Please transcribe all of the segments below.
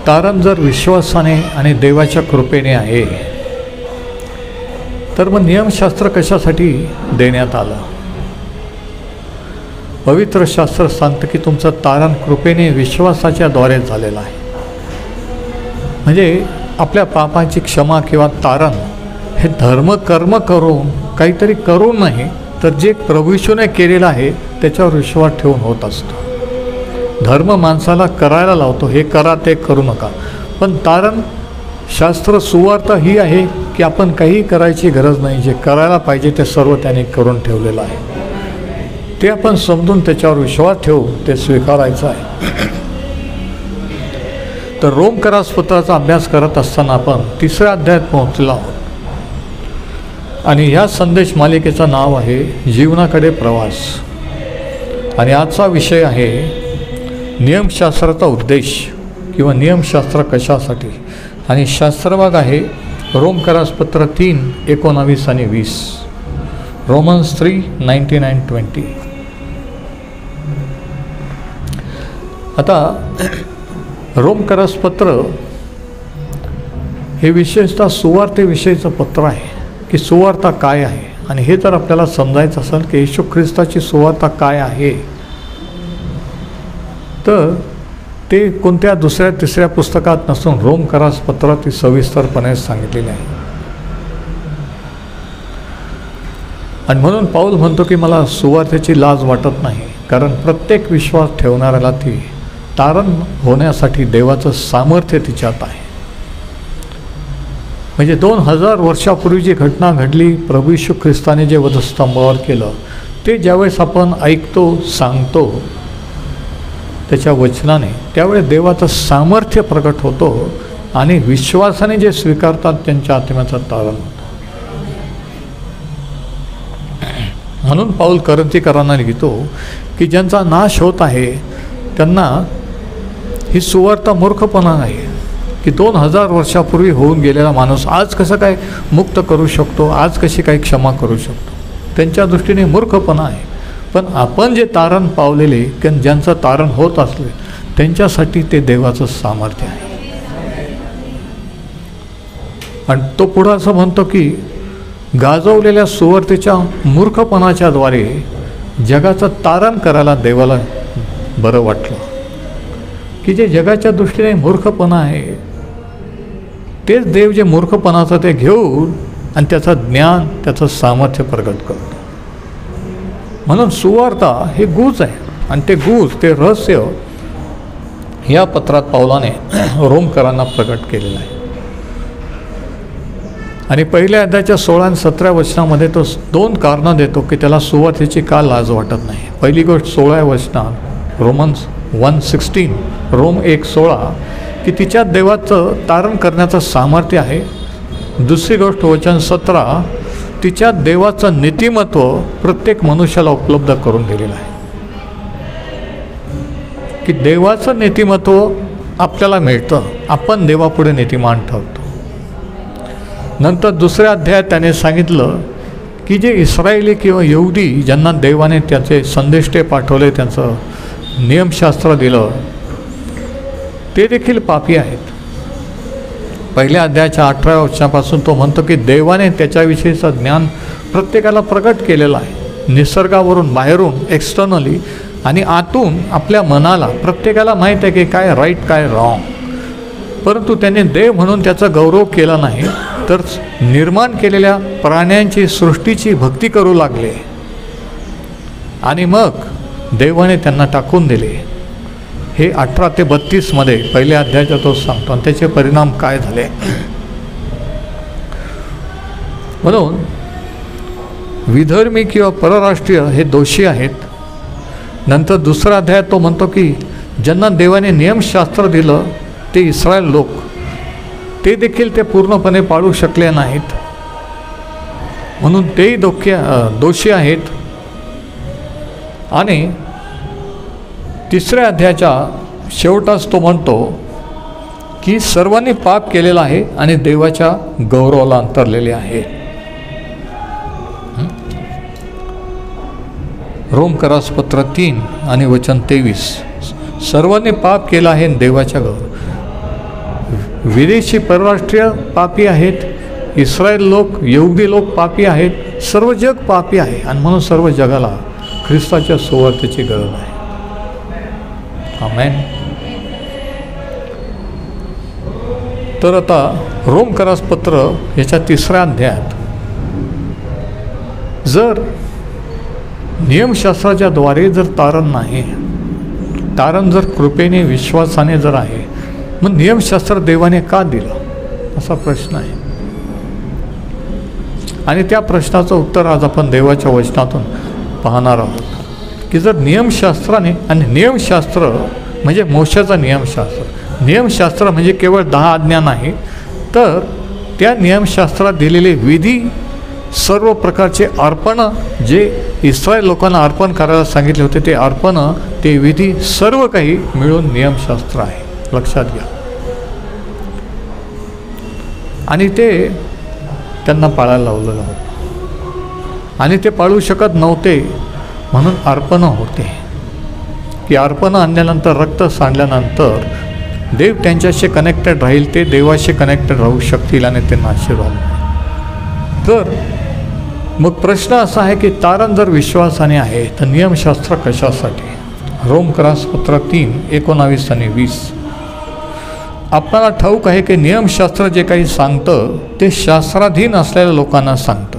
तारण जर विश्वासाने आणि देवाच्या कृपेने आहे, तर मग नियमशास्त्र कशासाठी देण्यात आलं? पवित्र शास्त्र सांगतं की तुमचं तारण कृपेने विश्वासाच्या द्वारे झालेलं आहे. म्हणजे आपल्या पापाची क्षमा किंवा तारण हे धर्मकर्म करून काहीतरी करून नाही, तर जे प्रभू येशूने केलेलं आहे त्याच्यावर विश्वास ठेवून होत असतो. धर्म माणसाला करायला लावतो, हे करा ते करू नका. पण तारण शास्त्र सुवार्ता ही आहे की आपण काही करायची गरज नाही, जे करायला पाहिजे ते सर्व त्याने करून ठेवलेलं आहे. ते आपण समजून त्याच्यावर विश्वास ठेवू, ते स्वीकारायचं आहे. तर रोमकरासपत्राचा अभ्यास करत असताना आपण 3ऱ्या अध्यायात पोहोचलो आहोत. आणि ह्या संदेश मालिकेचं नाव आहे जीवनाकडे प्रवास. आणि आजचा विषय आहे नियमशास्त्राचा उद्देश किंवा नियमशास्त्र कशासाठी. आणि शास्त्रभाग आहे रोमकरासपत्र 3:19 आणि 20. रोमन्स 3:19-20. आता रोमकरासपत्र हे विशेषतः सुवार्तेविषयीचं पत्र आहे की सुवार्ता काय आहे. आणि हे जर आपल्याला समजायचं असेल की येशू ख्रिस्ताची सुवार्ता काय आहे, तर ते कोणत्या 2ऱ्या-3ऱ्या पुस्तकात नसून रोमकरासपत्रात ती सविस्तरपणे सांगितलेली आहे. आणि म्हणून पाऊल म्हणतो की मला सुवार्तेची लाज वाटत नाही, कारण प्रत्येक विश्वास ठेवणाऱ्याला ती तारण होण्यासाठी देवाचं सामर्थ्य तिच्यात आहे. म्हणजे 2000 वर्षापूर्वी जी घटना घडली, प्रभू येशू ख्रिस्ताने जे वधस्तंभावर केलं, ते ज्यावेळेस आपण ऐकतो, सांगतो त्याच्या वचनाने, त्यावेळेस देवाचं सामर्थ्य प्रकट होतो आणि विश्वासाने जे स्वीकारतात त्यांच्या आत्म्याचं तारण होतं. म्हणून पाऊल करंथीकरांना लिहितो की ज्यांचा नाश होत आहे त्यांना ही सुवार्ता मूर्खपणा आहे की 2000 वर्षापूर्वी होऊन गेलेला माणूस आज कसं काय मुक्त करू शकतो, आज कशी काय क्षमा करू शकतो. त्यांच्या दृष्टीने मूर्खपणा आहे. पण आपण जे तारण पावलेले किंवा ज्यांचं तारण होत असले त्यांच्यासाठी ते देवाचं सामर्थ्य आहे. आणि तो पुढं असं म्हणतो की गाजवलेल्या सुवार्तेच्या मूर्खपणाच्या द्वारे जगाचं तारण करायला देवाला बरं वाटलं. की जे जगाच्या दृष्टीने मूर्खपणा आहे तेच देव जे मूर्खपणाचं ते घेऊन आणि त्याचं ज्ञान, त्याचं सामर्थ्य प्रगट करतो. म्हणून सुवार्ता हे गूज आहे. आणि ते गूज, ते रहस्य या पत्रात पाऊलाने रोमकरांना प्रकट केलेलं आहे. आणि पहिल्या अध्यायाच्या 16 आणि 17 वचनामध्ये तो 2 कारणं देतो की त्याला सुवार्तेची का लाज वाटत नाही. पहिली गोष्ट 16 वचनात रोमन्स 1:16, रोम 1:16 की तिच्यात देवाचं तारण करण्याचं सामर्थ्य आहे. दुसरी गोष्ट वचन 17, तिच्यात देवाचं नीतिमत्व प्रत्येक मनुष्याला उपलब्ध करून दिलेलं आहे. की देवाचं नीतिमत्व आपल्याला मिळतं, आपण देवापुढे नीतिमान ठरतो. नंतर 2ऱ्या अध्यायात त्याने सांगितलं की जे इस्रायली किंवा यहुदी ज्यांना देवाने त्याचे संदेष्टे पाठवले, त्यांचं नियमशास्त्र दिलं, ते देखील पापी आहेत. पहिल्या अध्यायाच्या 18व्या वचनापासून तो म्हणतो की देवाने त्याच्याविषयीचं ज्ञान प्रत्येकाला प्रकट केलेलं आहे. निसर्गावरून, बाहेरून, एक्सटर्नली आणि आतून आपल्या मनाला प्रत्येकाला माहीत आहे की काय राईट काय रॉंग. परंतु त्याने देव म्हणून त्याचा गौरव केला नाही, तर निर्माण केलेल्या प्राण्यांची, सृष्टीची भक्ती करू लागले. आणि मग देवाने त्यांना टाकून दिले. हे 18 ते 32 पहिल्या अध्यायाचा तो सांगतो. आणि त्याचे परिणाम काय झाले. म्हणून विधर्मी किंवा परराष्ट्रीय हे दोषी आहेत. नंतर 2रा अध्यायात तो म्हणतो की ज्यांना देवाने नियमशास्त्र दिलं ते इस्रायल लोक, ते देखील ते पूर्णपणे पाळू शकले नाहीत, म्हणून तेही दोषी आहेत. आणि 3ऱ्या अध्यायाच्या शेवटास तो म्हणतो की सर्वांनी पाप केलेला आहे आणि देवाच्या गौरवाला अंतरलेले आहे. रोमकरासपत्र 3 आणि वचन 23, सर्वांनी पाप केलं आहे देवाच्या गौरव. विदेशी परराष्ट्रीय पापी आहेत, इस्रायल लोक, यहुदी लोक पापी आहेत, सर्व जग पापी आहे आणि म्हणून सर्व जगाला ख्रिस्ताच्या सुवार्तेची गरज आहे. आमेन. तर आता रोमकरास पत्र याच्या 3ऱ्या अध्यायात जर नियमशास्त्राच्या द्वारे जर तारण नाही, तारण जर कृपेने विश्वासाने जर आहे, मग नियमशास्त्र देवाने का दिलं असा प्रश्न आहे. आणि त्या प्रश्नाचं उत्तर आज आपण देवाच्या वचनातून पाहणार आहोत की जर नियमशास्त्राने, आणि नियमशास्त्र म्हणजे मोशाचं नियमशास्त्र, नियमशास्त्र म्हणजे केवळ 10 आज्ञा नाही, तर त्या नियमशास्त्रात दिलेले विधी, सर्व प्रकारचे अर्पणं जे इस्रायल लोकांना अर्पण करायला सांगितले होते, ते अर्पणं, ते विधी, सर्व काही मिळून नियमशास्त्र आहे. लक्षात घ्या. आणि ते त्यांना पाळायला लावलेलं होतं आणि ते पाळू शकत नव्हते म्हणून अर्पणं होते की अर्पणं आणल्यानंतर, रक्त सांडल्यानंतर देव त्यांच्याशी कनेक्टेड राहील, ते देवाशी कनेक्टेड राहू शकतील आणि ते आशीर्वाद नाही. तर मग प्रश्न असा आहे की तारण जर विश्वासाने आहे तर नियमशास्त्र कशासाठी? रोमकरास पत्र 3:19 आणि 20. आपल्याला ठाऊक आहे की नियमशास्त्र जे काही सांगतं ते शास्त्राधीन असलेल्या लोकांना सांगतं.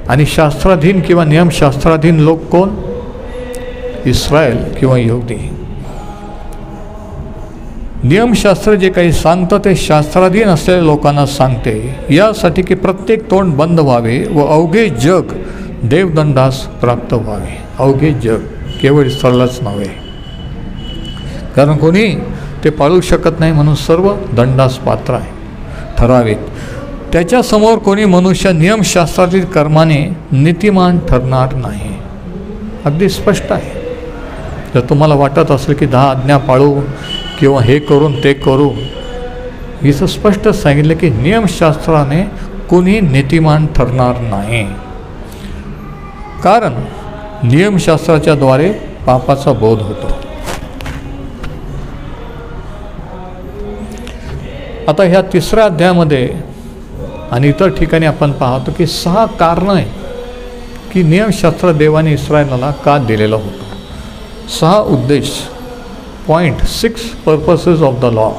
आणि शास्त्राधीन किंवा नियमशास्त्राधीन लोक कोण? इस्रायल किंवा यहुदी. नियमशास्त्र जे काही सांगतं ते शास्त्राधीन असलेल्या लोकांना सांगते, यासाठी की प्रत्येक तोंड बंद व्हावे व अवघे जग देवदंडास प्राप्त व्हावे. अवघे जग, केवळ इस्रायलच नव्हे, कारण कोणी ते पाळू शकत नाही म्हणून सर्व दंडास पात्र आहे ठरावेत. त्याच्यासमोर कोणी मनुष्य नियमशास्त्रातील कर्माने नीतिमान ठरणार नाही. अगदी स्पष्ट आहे. जर तुम्हाला वाटत असेल की 10 आज्ञा पाळू किंवा हे करून ते करू, हिचं स्पष्ट सांगितलं की नियमशास्त्राने कोणी नीतिमान ठरणार नाही, कारण नियमशास्त्राच्या द्वारे पापाचा बोध होतो. आता ह्या 3ऱ्या अध्यायामध्ये आणि इतर ठिकाणी आपण पाहतो की 6 कारणं आहेत की नियमशास्त्र देवाने इस्रायलाला का दिलेलं होतं. 6 उद्देश, point, 6 purposes of the law.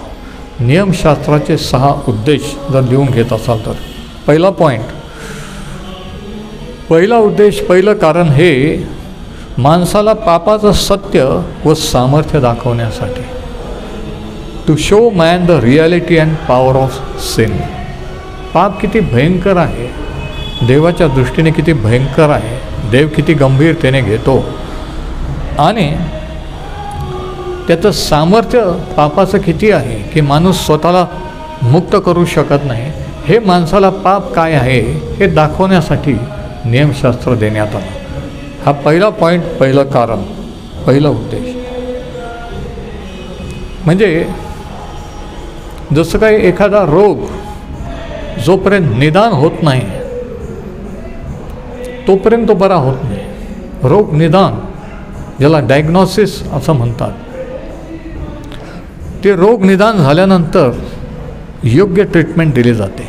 नियमशास्त्राचे 6 उद्देश जर लिहून घेत असाल तर, पहिला पॉईंट, पहिला उद्देश, पहिलं कारण हे माणसाला पापाचं सत्य व सामर्थ्य दाखवण्यासाठी. To show man the reality and power of sin. पाप किती भयंकर आहे, देवाच्या दृष्टीने किती भयंकर आहे, देव किती गंभीरतेने घेतो आणि त्याचं सामर्थ्य पापाचं किती आहे की माणूस स्वतःला मुक्त करू शकत नाही, हे माणसाला पाप काय आहे हे दाखवण्यासाठी नियमशास्त्र देण्यात आलं. हा पहिला पॉईंट, पहिलं कारण, पहिला उद्देश. म्हणजे जसं काही एखादा रोग जोपर्यंत निदान होत नाही तोपर्यंत तो बरा होत नाही. रोग निदान, ज्याला डायग्नॉसिस असं म्हणतात, ते रोग निदान झाल्यानंतर योग्य ट्रीटमेंट दिली जाते.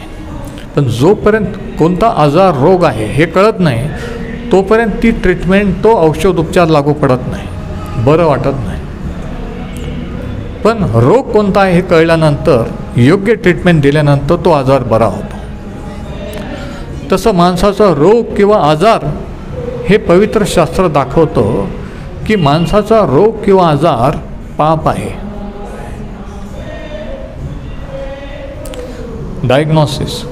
पण जोपर्यंत कोणता आजार, रोग आहे हे कळत नाही तोपर्यंत ती ट्रीटमेंट, तो औषधोपचार लागू पडत नाही, बरं वाटत नाही. पण रोग कोणता आहे हे कळल्यानंतर, योग्य ट्रीटमेंट दिल्यानंतर तो आजार बरा होतो. तसं माणसाचा रोग किंवा आजार हे पवित्र शास्त्र दाखवतं की माणसाचा रोग किंवा आजार पाप आहे. डायग्नॉसिस.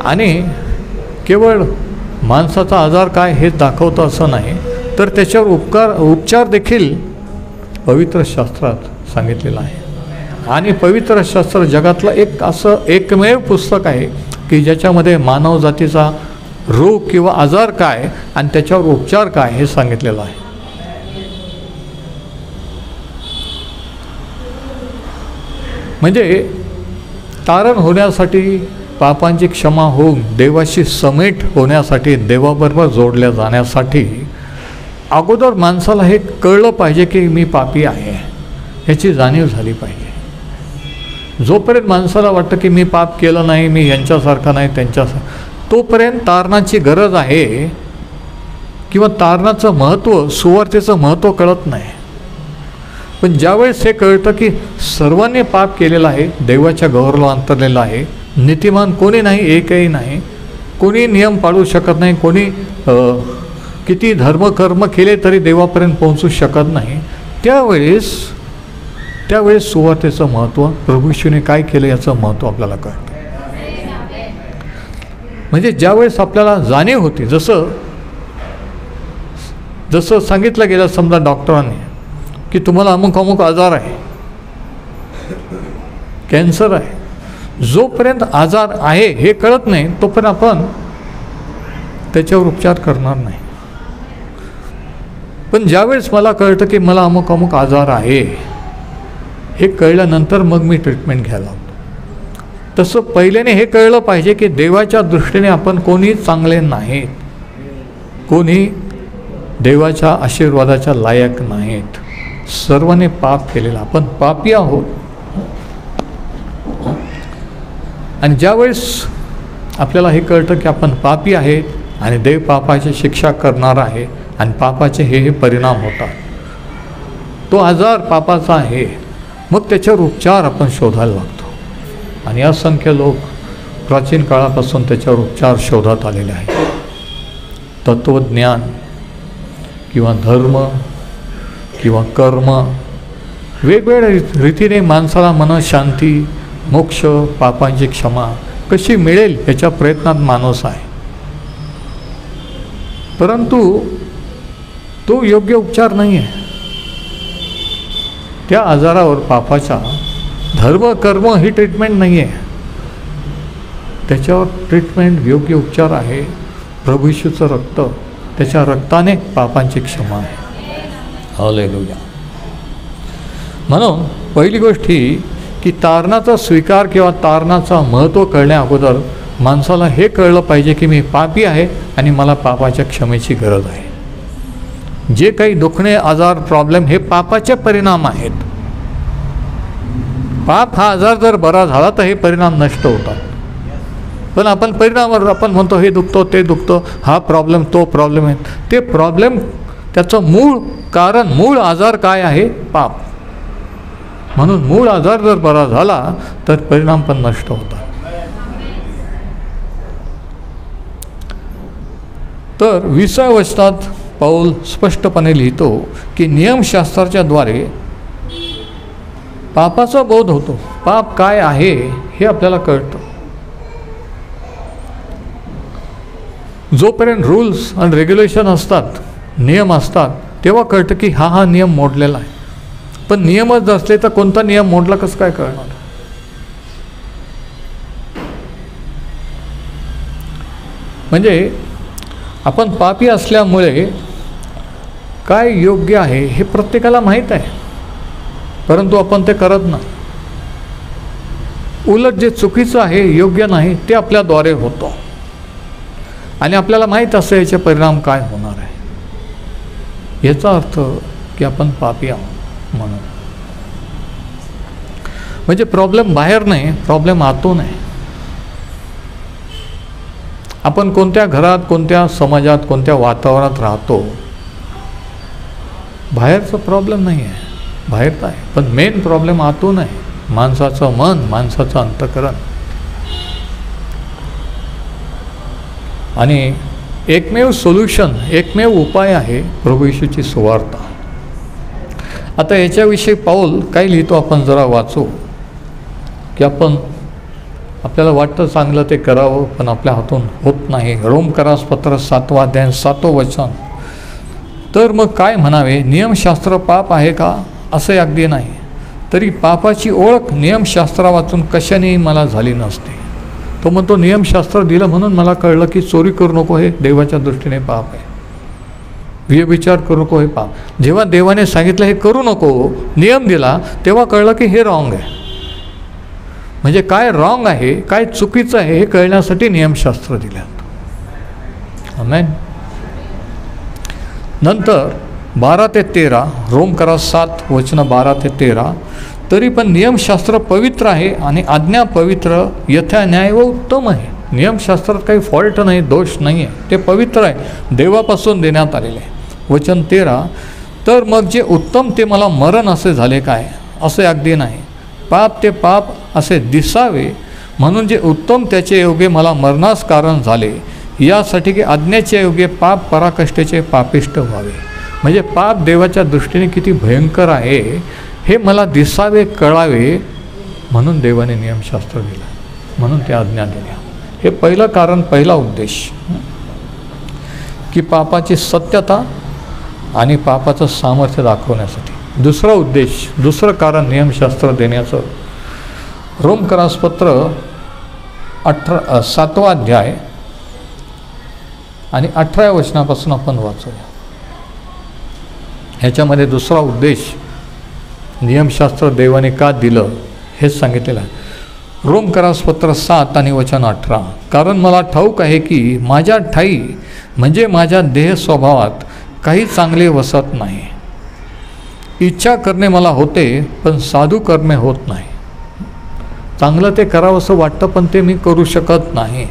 आणि केवळ माणसाचा आजार काय हे दाखवतं असं नाही, तर त्याच्यावर उपचार देखील पवित्र शास्त्रात सांगितलेलं आहे. आणि पवित्र शास्त्र जगातलं एक असं एकमेव पुस्तक आहे की ज्याच्यामध्ये मानव जातीचा रोग किंवा आजार काय आणि त्याच्यावर उपचार काय हे सांगितलेलं आहे. म्हणजे तारण होण्यासाठी, पापांची क्षमा होऊन देवाशी समेट होण्यासाठी, देवाबरोबर जोडल्या जाण्यासाठी अगोदर माणसाला हे कळलं पाहिजे की मी पापी आहे, ह्याची जाणीव झाली पाहिजे. जोपर्यंत माणसाला वाटतं की मी पाप केलं नाही, मी यांच्यासारखा नाही त्यांच्यासारखा, तोपर्यंत तारणाची गरज आहे किंवा तारणाचं महत्त्व, सुवार्तेचं महत्त्व कळत नाही. पण ज्यावेळेस हे कळतं की सर्वांनी पाप केलेलं आहे, देवाच्या गौरवाला अंतरलेलं आहे, नीतिमान कोणी नाही, एकही नाही, कोणी नियम पाळू शकत नाही, कोणी किती धर्मकर्म केले तरी देवापर्यंत पोहोचू शकत नाही, त्यावेळेस सुवार्तेचं महत्त्व, प्रभू येशूने काय केलं याचं महत्त्व आपल्याला कळतं. म्हणजे ज्यावेळेस आपल्याला जाणीव होती, जसं सांगितलं गेलं समजा डॉक्टरांनी की तुम्हाला अमुक अमुक आजार आहे, कॅन्सर आहे, जोपर्यंत आजार आहे हे कळत नाही तोपर्यंत आपण त्याच्यावर उपचार करणार नाही. पण ज्यावेळेस मला कळतं की मला अमुक अमुक आजार आहे हे कळल्यानंतर मग मी ट्रीटमेंट घ्यायला लागतो. तसं पहिल्याने हे कळलं पाहिजे की देवाच्या दृष्टीने आपण कोणी चांगले नाहीत, कोणी देवाच्या आशीर्वादाच्या लायक नाहीत, सर्वांनी पाप केलेलं, आपण पापी आहोत. आणि ज्यावेळेस आपल्याला हे कळतं की आपण पापी आहेत आणि देव पापाची शिक्षा करणार आहे आणि पापाचे हे परिणाम होतात, तो आजार पापाचा आहे, मग त्याच्यावर उपचार आपण शोधायला लागतो. आणि असंख्य लोक प्राचीन काळापासून त्याच्यावर उपचार शोधत आलेले आहेत. तत्त्वज्ञान किंवा धर्म किंवा कर्म, वेगवेगळ्या रीतीने माणसाला मनशांती, मोक्ष, पापांची क्षमा कशी मिळेल याच्या प्रयत्नात माणूस आहे. परंतु तो योग्य उपचार नाही आहे. त्या आजारावर पापाच्या धर्म कर्म ही ट्रीटमेंट नाही आहे, त्याच्यावर ट्रीटमेंट योग्य उपचार आहे प्रभू येशूचं रक्त, त्याच्या रक्ताने पापांची क्षमा आहे. हालेलुया. म्हणून पहिली गोष्ट ही की तारणाचा स्वीकार किंवा तारणाचा महत्त्व कळण्या अगोदर माणसाला हे कळलं पाहिजे की मी पापी आहे आणि मला पापाच्या क्षमेची गरज आहे. जे काही दुखणे, आजार, प्रॉब्लेम हे पापाचे परिणाम आहेत. पाप हा आजार जर बरा झाला तर हे परिणाम नष्ट होतात. पण आपण परिणामावर आपण म्हणतो हे दुखतो, ते दुखतो, हा प्रॉब्लेम, तो प्रॉब्लेम आहे. ते प्रॉब्लेम, त्याचं मूळ कारण, मूळ आजार काय आहे? पाप. म्हणून मूळ आजार जर बरा झाला तर परिणाम पण नष्ट होतात. तर 20व्या वचनात पौल स्पष्टपणे लिहितो की नियमशास्त्राच्या द्वारे पापाचा बोध होतो. पाप काय आहे हे आपल्याला कळतं. जोपर्यंत रूल्स आणि रेग्युलेशन असतात, नियम असतात, तेव्हा कळतं की हा नियम मोडलेला आहे. पण नियमच असले तर कोणता नियम मोडला कसं काय कळणार? म्हणजे आपण पापी असल्यामुळे काय योग्य आहे हे प्रत्येकाला माहीत आहे, परंतु आपण ते करत नाही. उलट जे चुकीचं आहे, योग्य नाही, ते आपल्याद्वारे होतं आणि आपल्याला माहीत असतं याचे परिणाम काय होणार आहे. याचा अर्थ की आपण पापी आहोत म्हणून. म्हणजे प्रॉब्लेम बाहेर नाही, प्रॉब्लेम आतून आहे. आपण कोणत्या घरात, कोणत्या समाजात, कोणत्या वातावरणात राहतो, बाहेरचा प्रॉब्लेम नाही आहे, बाहेरचा आहे. पण मेन प्रॉब्लेम आतून आहे, माणसाचं मन, माणसाचं अंतःकरण. आणि एकमेव सोल्युशन, एकमेव उपाय आहे प्रभू येशूची सुवार्ता. आता याच्याविषयी पौल काय लिहितो आपण जरा वाचू. की आपल्याला वाटतं चांगलं ते करावं पण आपल्या हातून होत नाही. रोमकरास पत्र 7वा अध्याय 7वं वचन. तर मग काय म्हणावे, नियमशास्त्र पाप आहे का? असे अगदी नाही. तरी पापाची ओळख नियमशास्त्रा वाचून कशानेही मला झाली नसते. तो म्हणतो नियमशास्त्र दिलं म्हणून मला कळलं की चोरी करू नको हे देवाच्या दृष्टीने पाप आहे, व्यभिचार करू नको हे पाप. जेव्हा देवाने सांगितलं हे करू नको, नियम दिला, तेव्हा कळलं की हे रॉंग आहे. म्हणजे काय रॉंग आहे, काय चुकीचं आहे हे कळण्यासाठी नियमशास्त्र दिलं. आमेन. नंतर 12 ते 13, रोमकरास 7 वचन 12 ते 13. तरी पण नियमशास्त्र पवित्र आहे आणि आज्ञा पवित्र, यथा न्याय व उत्तम आहे. नियमशास्त्रात काही फॉल्ट नाही, दोष नाही आहे, ते पवित्र आहे, देवापासून देण्यात आलेले आहे. वचन 13, तर मग जे उत्तम ते मला मरण असे झाले काय? असे अगदी नाही. पाप ते पाप असे दिसावे म्हणून जे उत्तम त्याचे योग्य मला मरणास कारण झाले, यासाठी की आज्ञेच्या योग्य पाप पराकाष्ठेचे पापिष्ट व्हावे. म्हणजे पाप देवाच्या दृष्टीने किती भयंकर आहे हे मला दिसावे, कळावे म्हणून देवाने नियमशास्त्र दिलं, म्हणून ते आज्ञा दिल्या. हे पहिलं कारण, पहिला उद्देश की पापाची सत्यता आणि पापाचं सामर्थ्य दाखवण्यासाठी. दुसरा उद्देश, दुसरं कारण नियमशास्त्र देण्याचं, रोमकरासपत्र 7वा अध्याय आणि 18व्या वचनापासून आपण वाचूया. ह्याच्यामध्ये दुसरा उद्देश नियमशास्त्र देवाने का दिलं हेच सांगितलेलं आहे. रोमकरासपत्र 7 आणि वचन 18, कारण मला ठाऊक आहे की माझ्या ठाई म्हणजे माझ्या देह स्वभावात काही चांगले वसत नाही. इच्छा करणे मला होते पण साधू करणे होत नाही. चांगलं ते करावं असं वाटतं पण ते मी करू शकत नाही.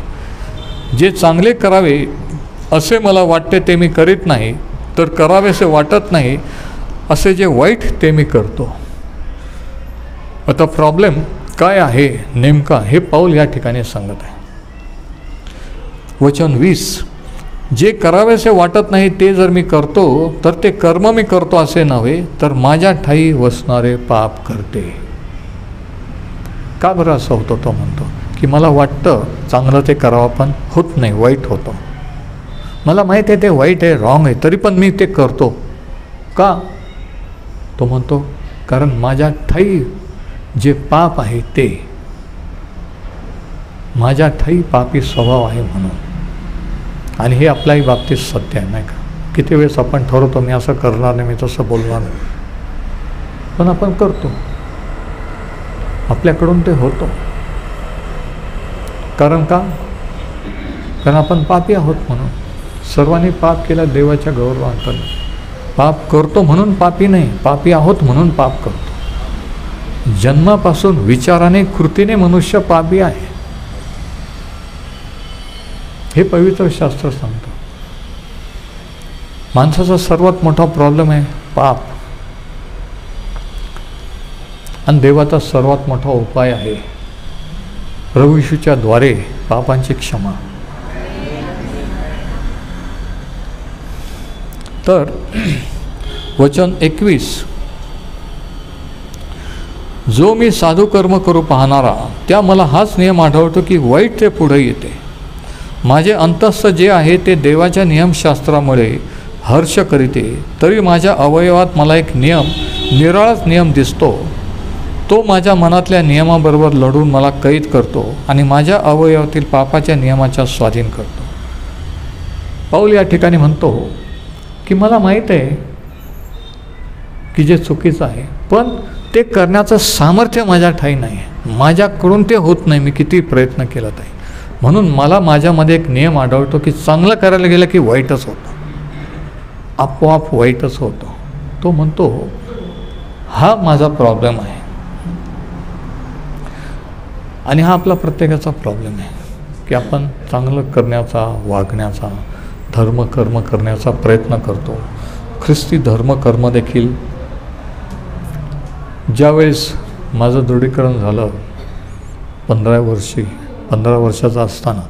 जे चांगले करावे असे मला वाटते ते मी करीत नाही, तर करावे असे वाटत नाही असे जे वाईट ते मी करतो. आता प्रॉब्लेम काय आहे नेमका हे पाऊल या ठिकाणी सांगत आहे. वचन 20, जे करावेसे वाटत नाही ते जर मी करतो तर ते कर्म मी करतो असे नव्हे, तर माझ्या ठाई वसणारे पाप करते. का बरं असं होतं? तो म्हणतो की मला वाटतं चांगलं ते करावं पण होत नाही, वाईट होतं. मला माहीत आहे ते वाईट आहे, रॉंग आहे, तरी पण मी ते करतो. का? तो म्हणतो कारण माझ्या ठाई जे पाप आहे ते, माझ्या ठाई पापी स्वभाव आहे म्हणून. आणि हे आपल्याही बाबतीत सत्य आहे, नाही का? किती वेळेस आपण ठरवतो मी असं करणार नाही, मी तसं बोलणार नाही, पण आपण करतो, आपल्याकडून ते होतं. कारण का? कारण आपण पापी आहोत म्हणून. सर्वांनी पाप केला देवाच्या गौरवांतर्गत. पाप करतो म्हणून पापी नाही, पापी आहोत म्हणून पाप करतो. जन्मापासून विचाराने कृतीने मनुष्य पापी आहे, हे पवित्र शास्त्र सांगतं. माणसाचा सर्वात मोठा प्रॉब्लेम आहे पाप, आणि देवाचा सर्वात मोठा उपाय आहे प्रभू येशूच्या द्वारे पापांची क्षमा. तर वचन 21, जो मी साधू कर्म करू पाहणारा त्या मला हाच नियम आढळतो की वाईट ते पुढे येते. माझे अंतस्थ जे आहे ते देवाच्या नियमशास्त्रामुळे हर्ष करीते, तरी माझ्या अवयवात मला एक नियम, निराळाच नियम दिसतो. तो माझ्या मनातल्या नियमाबरोबर लढून मला कैद करतो आणि माझ्या अवयवातील पापाच्या नियमाच्या स्वाधीन करतो. पाऊल या ठिकाणी म्हणतो की मला माहीत आहे की जे चुकीचं आहे, पण ते करण्याचं सामर्थ्य माझ्या ठाई नाही आहे, माझ्याकडून ते होत नाही, मी किती प्रयत्न केला आहे. म्हणून मला माझ्यामध्ये एक नियम आढळतो की चांगलं करायला गेलं की वाईटच होतं, आपोआप वाईटच होतं. तो म्हणतो हा माझा प्रॉब्लेम आहे, आणि हा आपला प्रत्येकाचा प्रॉब्लेम आहे की आपण चांगलं करण्याचा, वागण्याचा, धर्म कर्म करण्याचा प्रयत्न करतो. ख्रिस्ती धर्म कर्म देखील ज्यावेळेस माझं दृढीकरण झालं 15 वर्षाचा असताना,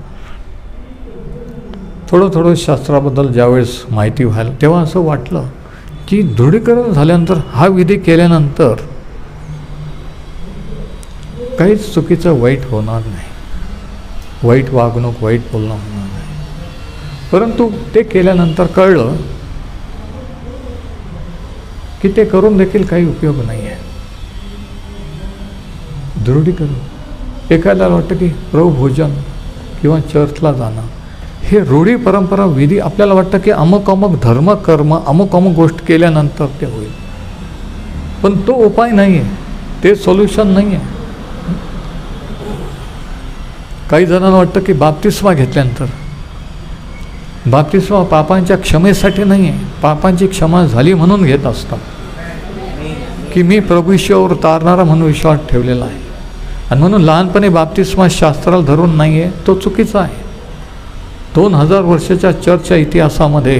थोडं शास्त्राबद्दल ज्यावेळेस माहिती व्हायला, तेव्हा असं वाटलं की दृढीकरण झाल्यानंतर हा विधी केल्यानंतर काहीच चुकीचं वाईट होणार नाही, वाईट वागणूक, वाईट बोलणं होणार नाही. परंतु ते केल्यानंतर कळलं की ते करून देखील काही उपयोग नाही आहे. दृढीकरण, एखाद्याला वाटतं की प्रभोजन किंवा चर्चला जाणं हे रूढी परंपरा विधी, आपल्याला वाटतं की अमुक अमुक धर्म कर्म अमुक अमुक गोष्ट केल्यानंतर ते होईल, पण तो उपाय नाही आहे, ते सोल्युशन नाही आहे. काही जणांना वाटतं की बाप्तिस्मा घेतल्यानंतर, बाप्तिस्मा पापांच्या क्षमेसाठी नाही आहे, पापांची क्षमा झाली म्हणून घेत असतात की मी प्रभू येशूवर तारणारा म्हणून विश्वास ठेवलेला आहे, आणि म्हणून लहानपणी बाप्तिस्मा शास्त्राला धरून नाही आहे, तो चुकीचा आहे. 2000 वर्षाच्या चर्चच्या इतिहासामध्ये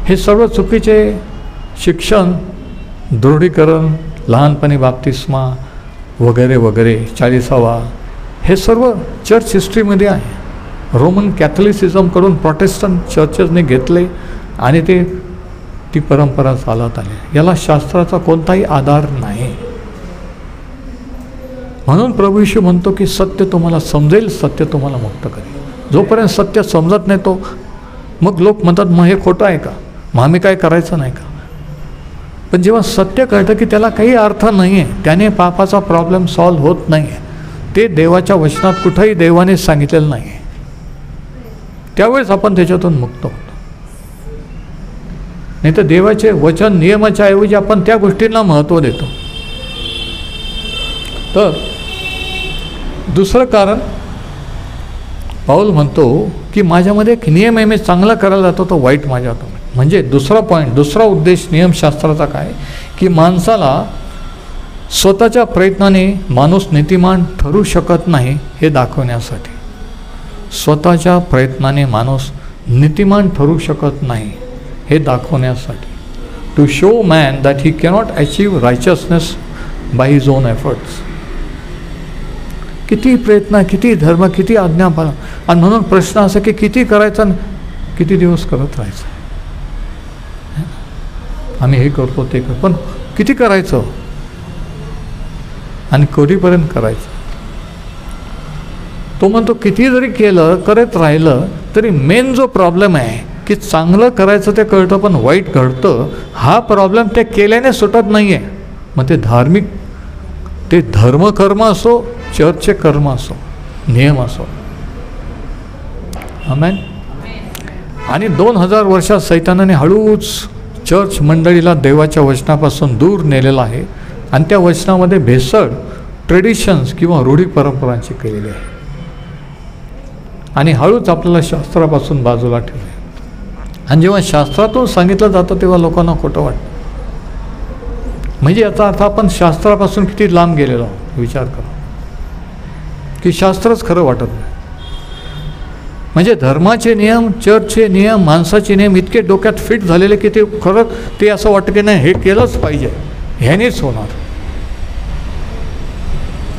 हे सर्व चुकीचे शिक्षण, दृढीकरण, लहानपणी बाप्तिस्मा वगैरे वगैरे, 40वा, हे सर्व चर्च हिस्ट्रीमध्ये आहे. रोमन कॅथलिसिझमकडून प्रोटेस्टंट चर्चेसने घेतले आणि ती परंपरा चालत आली. याला शास्त्राचा कोणताही आधार नाही. म्हणून प्रभू येशू म्हणतो की सत्य तुम्हाला समजेल, सत्य तुम्हाला मुक्त करेल. जोपर्यंत सत्य समजत नाही तो मग लोक म्हणतात मग हे खोटं आहे का, मग आम्ही काय करायचं नाही का. पण जेव्हा सत्य कळतं की त्याला काही अर्थ नाही आहे, त्याने पापाचा प्रॉब्लेम सॉल्व्ह होत नाही आहे, ते देवाच्या वचनात कुठंही देवाने सांगितलेलं नाही आहे, त्यावेळेस आपण त्याच्यातून मुक्त होतो. नाही तर देवाचे वचन नियमाच्या ऐवजी आपण त्या गोष्टींना महत्त्व देतो. तर दुसरं कारण पाऊल म्हणतो की माझ्यामध्ये एक नियम आहे, मी चांगला करायला जातो तो वाईट माझ्या हातून. म्हणजे दुसरा पॉईंट, दुसरा उद्देश नियमशास्त्राचा काय की माणसाला स्वतःच्या प्रयत्नाने माणूस नीतिमान ठरू शकत नाही हे दाखवण्यासाठी. स्वतःच्या प्रयत्नाने माणूस नीतिमान ठरू शकत नाही हे दाखवण्यासाठी. To show man that he cannot achieve righteousness by his own efforts. किती प्रयत्न, किती धर्म, किती आज्ञापालन, आणि म्हणून प्रश्न असा की किती करायचं आणि किती दिवस करत राहायचं. आम्ही हे करतो ते करतो, पण किती करायचं आणि कधीपर्यंत करायचं. तो म्हणतो किती जरी केलं, करत राहिलं तरी मेन जो प्रॉब्लेम आहे की चांगलं करायचं ते कळतं पण वाईट घडतं, हा प्रॉब्लेम ते केल्याने सुटत नाही आहे. मग ते धार्मिक, ते धर्मकर्म असो, चर्चचे कर्म असो, नियम असो. आमेन. आणि 2000 वर्षात सैतानाने हळूच चर्च मंडळीला देवाच्या वचनापासून दूर नेलेलं आहे आणि त्या वचनामध्ये भेसळ, ट्रेडिशन्स किंवा रूढी परंपरांची केलेली आहे, आणि हळूच आपल्याला शास्त्रापासून बाजूला ठेवले. आणि जेव्हा शास्त्रातून सांगितलं जातं तेव्हा लोकांना खोटं वाटतं. म्हणजे याचा अर्थ आपण शास्त्रापासून किती लांब गेलेलो आहोत विचार करा, की शास्त्रच खरं वाटत नाही. म्हणजे धर्माचे नियम, चर्चचे नियम, माणसाचे नियम इतके डोक्यात फिट झालेले की ते खरं ते असं वाटतं की नाही हे केलंच पाहिजे, ह्यानेच होणार.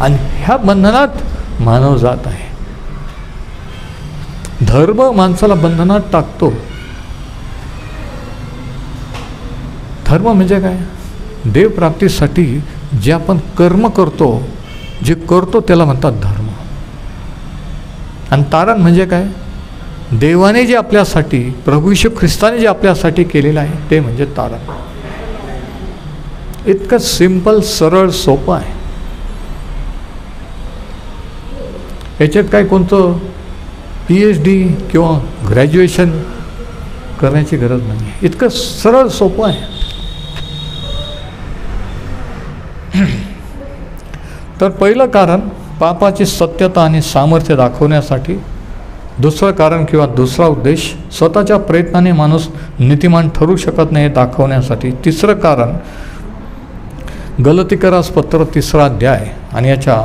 आणि ह्या बंधनात मानव जात आहे. धर्म माणसाला बंधनात टाकतो. धर्म म्हणजे काय? देवप्राप्तीसाठी जे आपण कर्म करतो, जे करतो त्याला म्हणतात धर्म. आणि तारण म्हणजे काय? देवाने जे आपल्यासाठी, प्रभू येशू ख्रिस्ताने जे आपल्यासाठी केलेलं आहे ते म्हणजे तारण. इतकं सिंपल, सरळ, सोपं आहे. याच्यात काय कोणतं PhD किंवा ग्रॅज्युएशन करण्याची गरज नाही आहे. इतकं सरळ सोपं आहे. तर पहिलं कारण पापाची सत्यता आणि सामर्थ्य दाखवण्यासाठी. दुसरं कारण किंवा दुसरा उद्देश स्वतःच्या प्रयत्नाने माणूस नीतिमान ठरू शकत नाही हे दाखवण्यासाठी. तिसरं कारण गलतीकरास पत्र 3 अध्याय आणि याच्या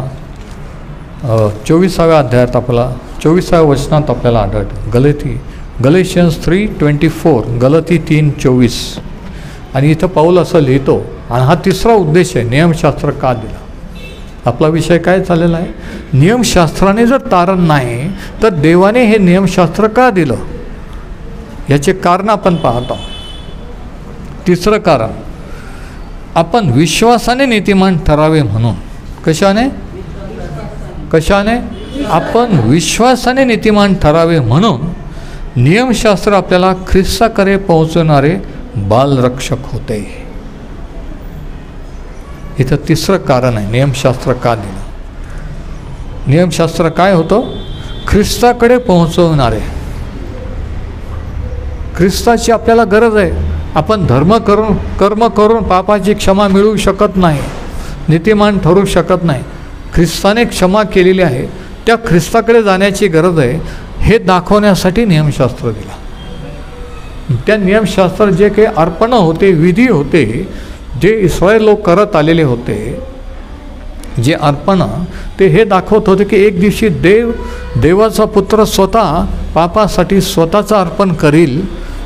24व्या अध्यायात आपल्याला 24व्या वचनात आपल्याला आढळतं. गलेशियन्स 3:24, गलती 3:24. आणि इथं पाऊल असं लिहितो, आणि हा तिसरा उद्देश आहे, नियमशास्त्र का दिलं. आपला विषय काय चाललेला आहे? नियमशास्त्राने जर तारण नाही तर देवाने हे नियमशास्त्र का दिलं, याचे कारण आपण पाहतो. तिसरं कारण, आपण विश्वासाने नीतिमान ठरावे म्हणून. कशाने? आपण विश्वासाने नीतिमान ठरावे म्हणून नियमशास्त्र आपल्याला ख्रिस्ताकडे पोहोचवणारे बालरक्षक होते. इथं तिसरं कारण आहे, नियमशास्त्र का दिलं. नियमशास्त्र काय होतं? ख्रिस्ताकडे पोहोचवणारे. ख्रिस्ताची आपल्याला गरज आहे. आपण कर्म करून पापाची क्षमा मिळवू शकत नाही, नीतिमान ठरू शकत नाही. ख्रिस्ताने क्षमा केलेली आहे, त्या ख्रिस्ताकडे जाण्याची गरज आहे हे दाखवण्यासाठी नियमशास्त्र दिला. त्या नियमशास्त्रात जे काही अर्पणं होते, विधी होते, जे इस्रायल लोक करत आलेले होते, जे अर्पणं, ते हे दाखवत होते की एक दिवशी देवाचा पुत्र स्वतः पापासाठी स्वतःचं अर्पण करील.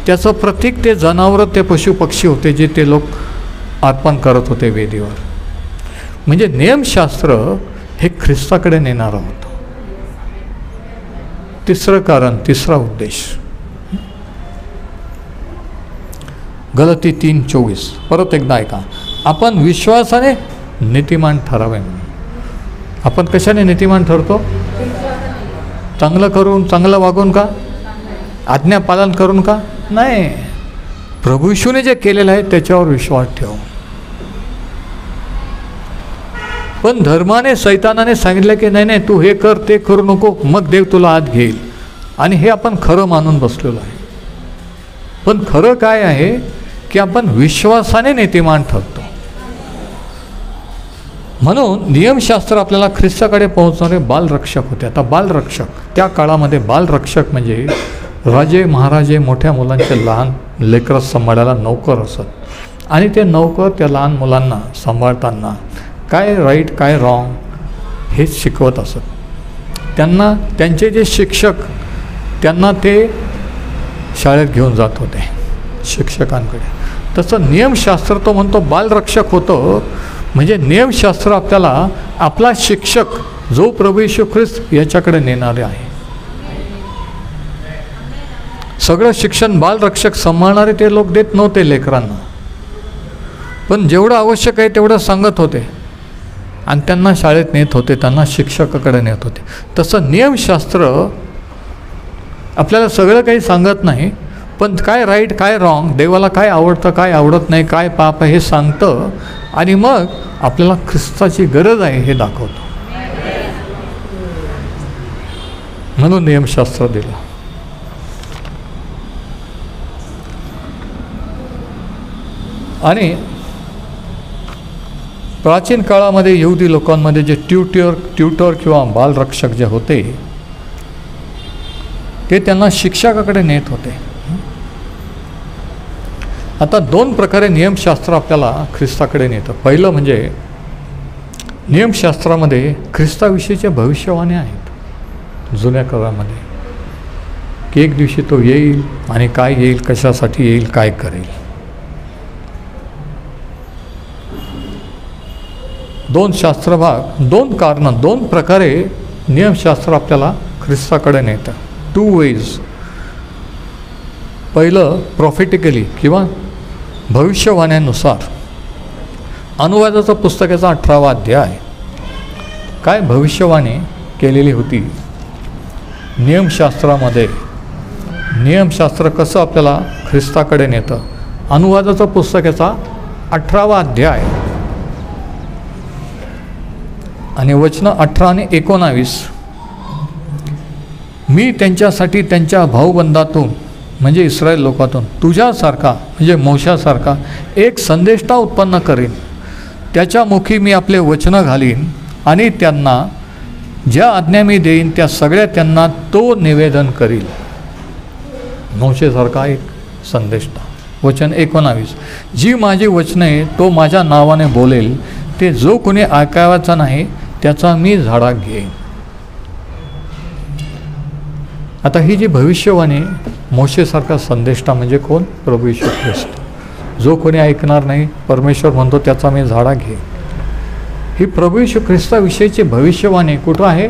त्याचं प्रतीक ते जनावरं, ते पशुपक्षी होते जे ते लोक अर्पण करत होते वेदीवर. म्हणजे नियमशास्त्र हे ख्रिस्ताकडे नेणारं होतं. तिसरं कारण, तिसरा उद्देश, गलती 3:24. परत एकदा ऐका. आपण विश्वासाने नीतिमान ठरावे. आपण कशाने नीतिमान ठरतो? चांगलं करून, चांगलं वागून का? आज्ञा पालन करून का? नाही. प्रभू येशूने जे केलेलं आहे त्याच्यावर विश्वास ठेव. पण धर्माने, सैतानाने सांगितलं की नाही नाही तू हे कर, ते करू नको, मग देव तुला आत घेईल. आणि हे आपण खरं मानून बसलेलो आहे. पण खरं काय आहे की आपण विश्वासाने नीतिमान ठरतो. म्हणून नियमशास्त्र आपल्याला ख्रिस्ताकडे पोहोचणारे बालरक्षक होते. आता बालरक्षक, त्या काळामध्ये बालरक्षक म्हणजे राजे महाराजे मोठ्या मुलांचे लहान लेकरं सांभाळायला नौकर असत. आणि ते नौकर त्या लहान मुलांना सांभाळताना काय राईट काय रॉंग हे शिकवत असत. त्यांना त्यांचे जे शिक्षक त्यांना ते शाळेत घेऊन जात होते शिक्षकांकडे. तसं नियमशास्त्र तो म्हणतो बालरक्षक होतं. म्हणजे नियमशास्त्र आपल्याला आपला शिक्षक जो प्रभू येशू ख्रिस्त याच्याकडे नेणारे आहे. सगळं शिक्षण बालरक्षक सांभाळणारे ते लोक देत नव्हते लेकरांना, पण जेवढं आवश्यक आहे तेवढं सांगत होते आणि त्यांना शाळेत नेत होते, त्यांना शिक्षकाकडे नेत होते. तसं नियमशास्त्र आपल्याला सगळं काही सांगत नाही, पण काय राईट काय रॉंग, देवाला काय आवडतं काय आवडत नाही, काय पाप आहे हे सांगतं आणि मग आपल्याला ख्रिस्ताची गरज आहे हे दाखवतं. म्हणून नियमशास्त्र दिलं. आणि प्राचीन काळामध्ये यहुदी लोकांमध्ये जे ट्युटर किंवा बालरक्षक जे होते ते त्यांना शिक्षकाकडे नेत होते. आता दोन प्रकारे नियमशास्त्र आपल्याला ख्रिस्ताकडे नेतं. पहिलं म्हणजे नियमशास्त्रामध्ये ख्रिस्ताविषयीच्या भविष्यवाणी आहेत जुन्या काळामध्ये, की एक दिवशी तो येईल आणि काय येईल, कशासाठी येईल, काय करेल. दोन शास्त्रभाग, दोन कारणं, दोन प्रकारे नियमशास्त्र आपल्याला ख्रिस्ताकडे नेतं. 2 ways. पहिलं प्रॉफिटिकली किंवा भविष्यवाण्यानुसार. अनुवादाचं पुस्तकाचा 18वा अध्याय काय भविष्यवाणी केलेली होती नियमशास्त्रामध्ये. नियमशास्त्र कसं आपल्याला ख्रिस्ताकडे नेतं. अनुवादाचं पुस्तकाचा 18वा अध्याय आणि वचनं 18 आणि 19. मी त्यांच्यासाठी त्यांच्या भाऊबंदातून म्हणजे इस्रायल लोकातून तुझ्यासारखा म्हणजे मोशासारखा एक संदेष्टा उत्पन्न करीन. त्याच्या मुखी मी आपले वचनं घालीन आणि त्यांना ज्या आज्ञा मी देईन त्या सगळ्या त्यांना तो निवेदन करील. मोशेसारखा एक संदेष्टा. वचन 19. जी माझी वचने तो माझ्या नावाने बोलेल ते जो कोणी ऐकावाचा नाही त्याचा मी झाडा घेईन. आता ही जी भविष्यवाणी मोशेसारखा संदेष्टा म्हणजे कोण? प्रभू येशू ख्रिस्त. जो कोणी ऐकणार नाही परमेश्वर म्हणतो त्याचा मी झाडा घे. ही प्रभू येशू ख्रिस्ताविषयीची भविष्यवाणी कुठं आहे?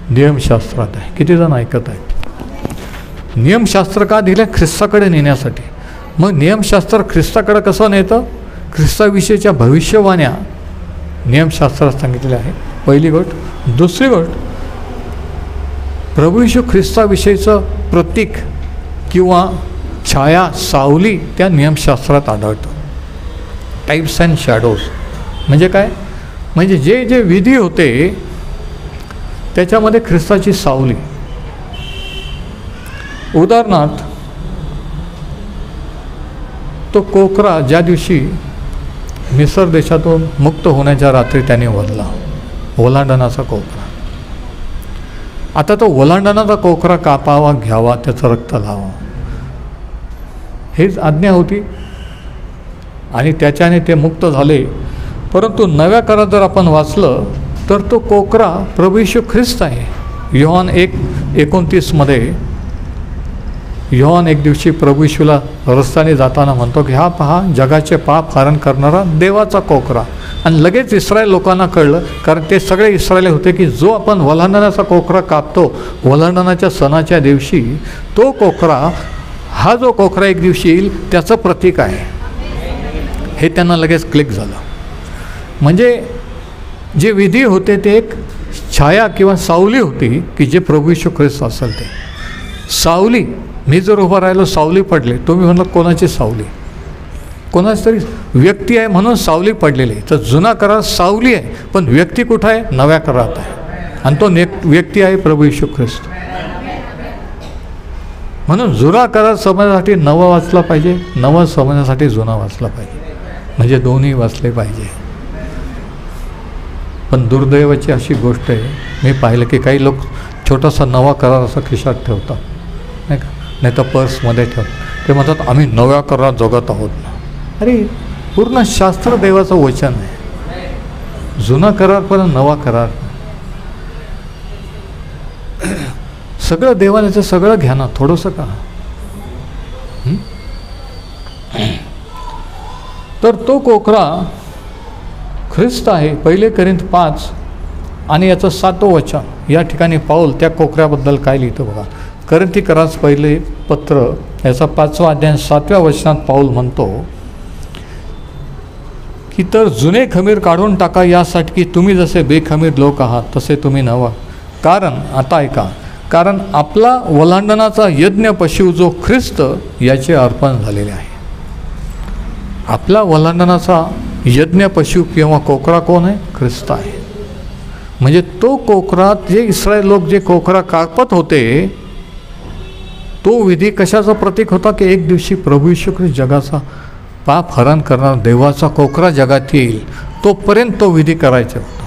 नियमशास्त्रात आहे. किती जण ऐकत आहेत? नियमशास्त्र का दिलं? ख्रिस्ताकडे नेण्यासाठी. मग नियमशास्त्र ख्रिस्ताकडे कसं नेतं? ख्रिस्ताविषयीच्या भविष्यवाण्या नियमशास्त्रात सांगितलेल्या आहे. पहिली गोष्ट. दुसरी गोष्ट, प्रभू येशू ख्रिस्ताविषयीचं प्रतीक किंवा छाया, सावली त्या नियमशास्त्रात आढळतं. टाईप्स अँड शॅडोज म्हणजे काय? म्हणजे जे जे विधी होते त्याच्यामध्ये ख्रिस्ताची सावली. उदाहरणार्थ, तो कोकरा ज्या दिवशी मिसर देशातून मुक्त होण्याच्या रात्री त्याने वधला, ओलांडणाचा कोकरा. आता तो ओलांडणाचा कोकरा कापावा, घ्यावा, त्याचं रक्त लावा, हेच आज्ञा होती. आणि त्याच्याने ते मुक्त झाले. परंतु नव्या करारात जर आपण वाचलं तर तो कोकरा प्रभू येशू ख्रिस्त आहे. योहान 1:29 योहान एक दिवशी प्रभू येशूला रस्त्याने जाताना म्हणतो की हा पहा जगाचे पाप हरण करणारा देवाचा कोकरा. आणि लगेच इस्रायल लोकांना कळलं, कारण ते सगळे इस्रायली होते, की जो आपण वल्हांडणाचा कोकरा कापतो वल्हांडणाच्या सणाच्या दिवशी, तो कोकरा हा जो कोकरा एक दिवशी येईल त्याचं प्रतीक आहे. हे त्यांना लगेच क्लिक झालं. म्हणजे जे विधी होते ते एक छाया किंवा सावली होती की जे प्रभू येशू ख्रिस्त असेल ते. सावली, मी जर उभं राहिलो सावली पडले, तुम्ही म्हणलं कोणाची सावली? कोणाच तरी व्यक्ती आहे म्हणून सावली पडलेली. तर जुना करार सावली आहे, पण व्यक्ती कुठं आहे? नव्या करारात आहे. आणि तो व्यक्ती आहे प्रभू येशू ख्रिस्त. म्हणून जुना करार समजण्यासाठी नवं वाचला पाहिजे, नवं समजण्यासाठी जुना वाचला पाहिजे, म्हणजे दोन्ही वाचले पाहिजे. पण दुर्दैवाची अशी गोष्ट आहे, मी पाहिलं की काही लोक छोटासा नवा करार असा खिशात ठेवतात, नाही का, नाही तर पर्समध्ये ठेवतात. ते म्हणतात आम्ही नव्या करारात जगत आहोत. अरे पूर्ण शास्त्र देवाचं वचन आहे. जुना करार पण नवा करार, सगळं देवाचं सगळं घ्या ना, थोडंसं का. तर तो कोकरा ख्रिस्त आहे. 1 कोरिंथ 5 आणि याचं 7वं वचन या ठिकाणी पाऊल त्या कोकऱ्याबद्दल काय लिहितं बघा. कोरिंथीकरास पहिले पत्र याचा 5वा अध्याय 7व्या वचनात पाऊल म्हणतो की तर जुने खमीर काढून टाका, यासाठी की तुम्ही जसे बेखमीर लोक आहात तसे तुम्ही नवा. कारण आता ऐका, कारण आपला वल्हांडणाचा यज्ञ पशु जो ख्रिस्त याचे अर्पण झालेले आहे. आपला वल्हांडणाचा यज्ञ पशु किंवा कोकरा कोण आहे? ख्रिस्त आहे. म्हणजे तो कोकरात जे इस्रायल लोक जे कोकरा कापत होते, तो विधी कशाचा प्रतीक होता की एक दिवशी प्रभू येशू ख्रिस्त जगाचा पाप हरण करणार देवाचा कोकरा जगात येईल, तोपर्यंत तो विधी करायचा होता.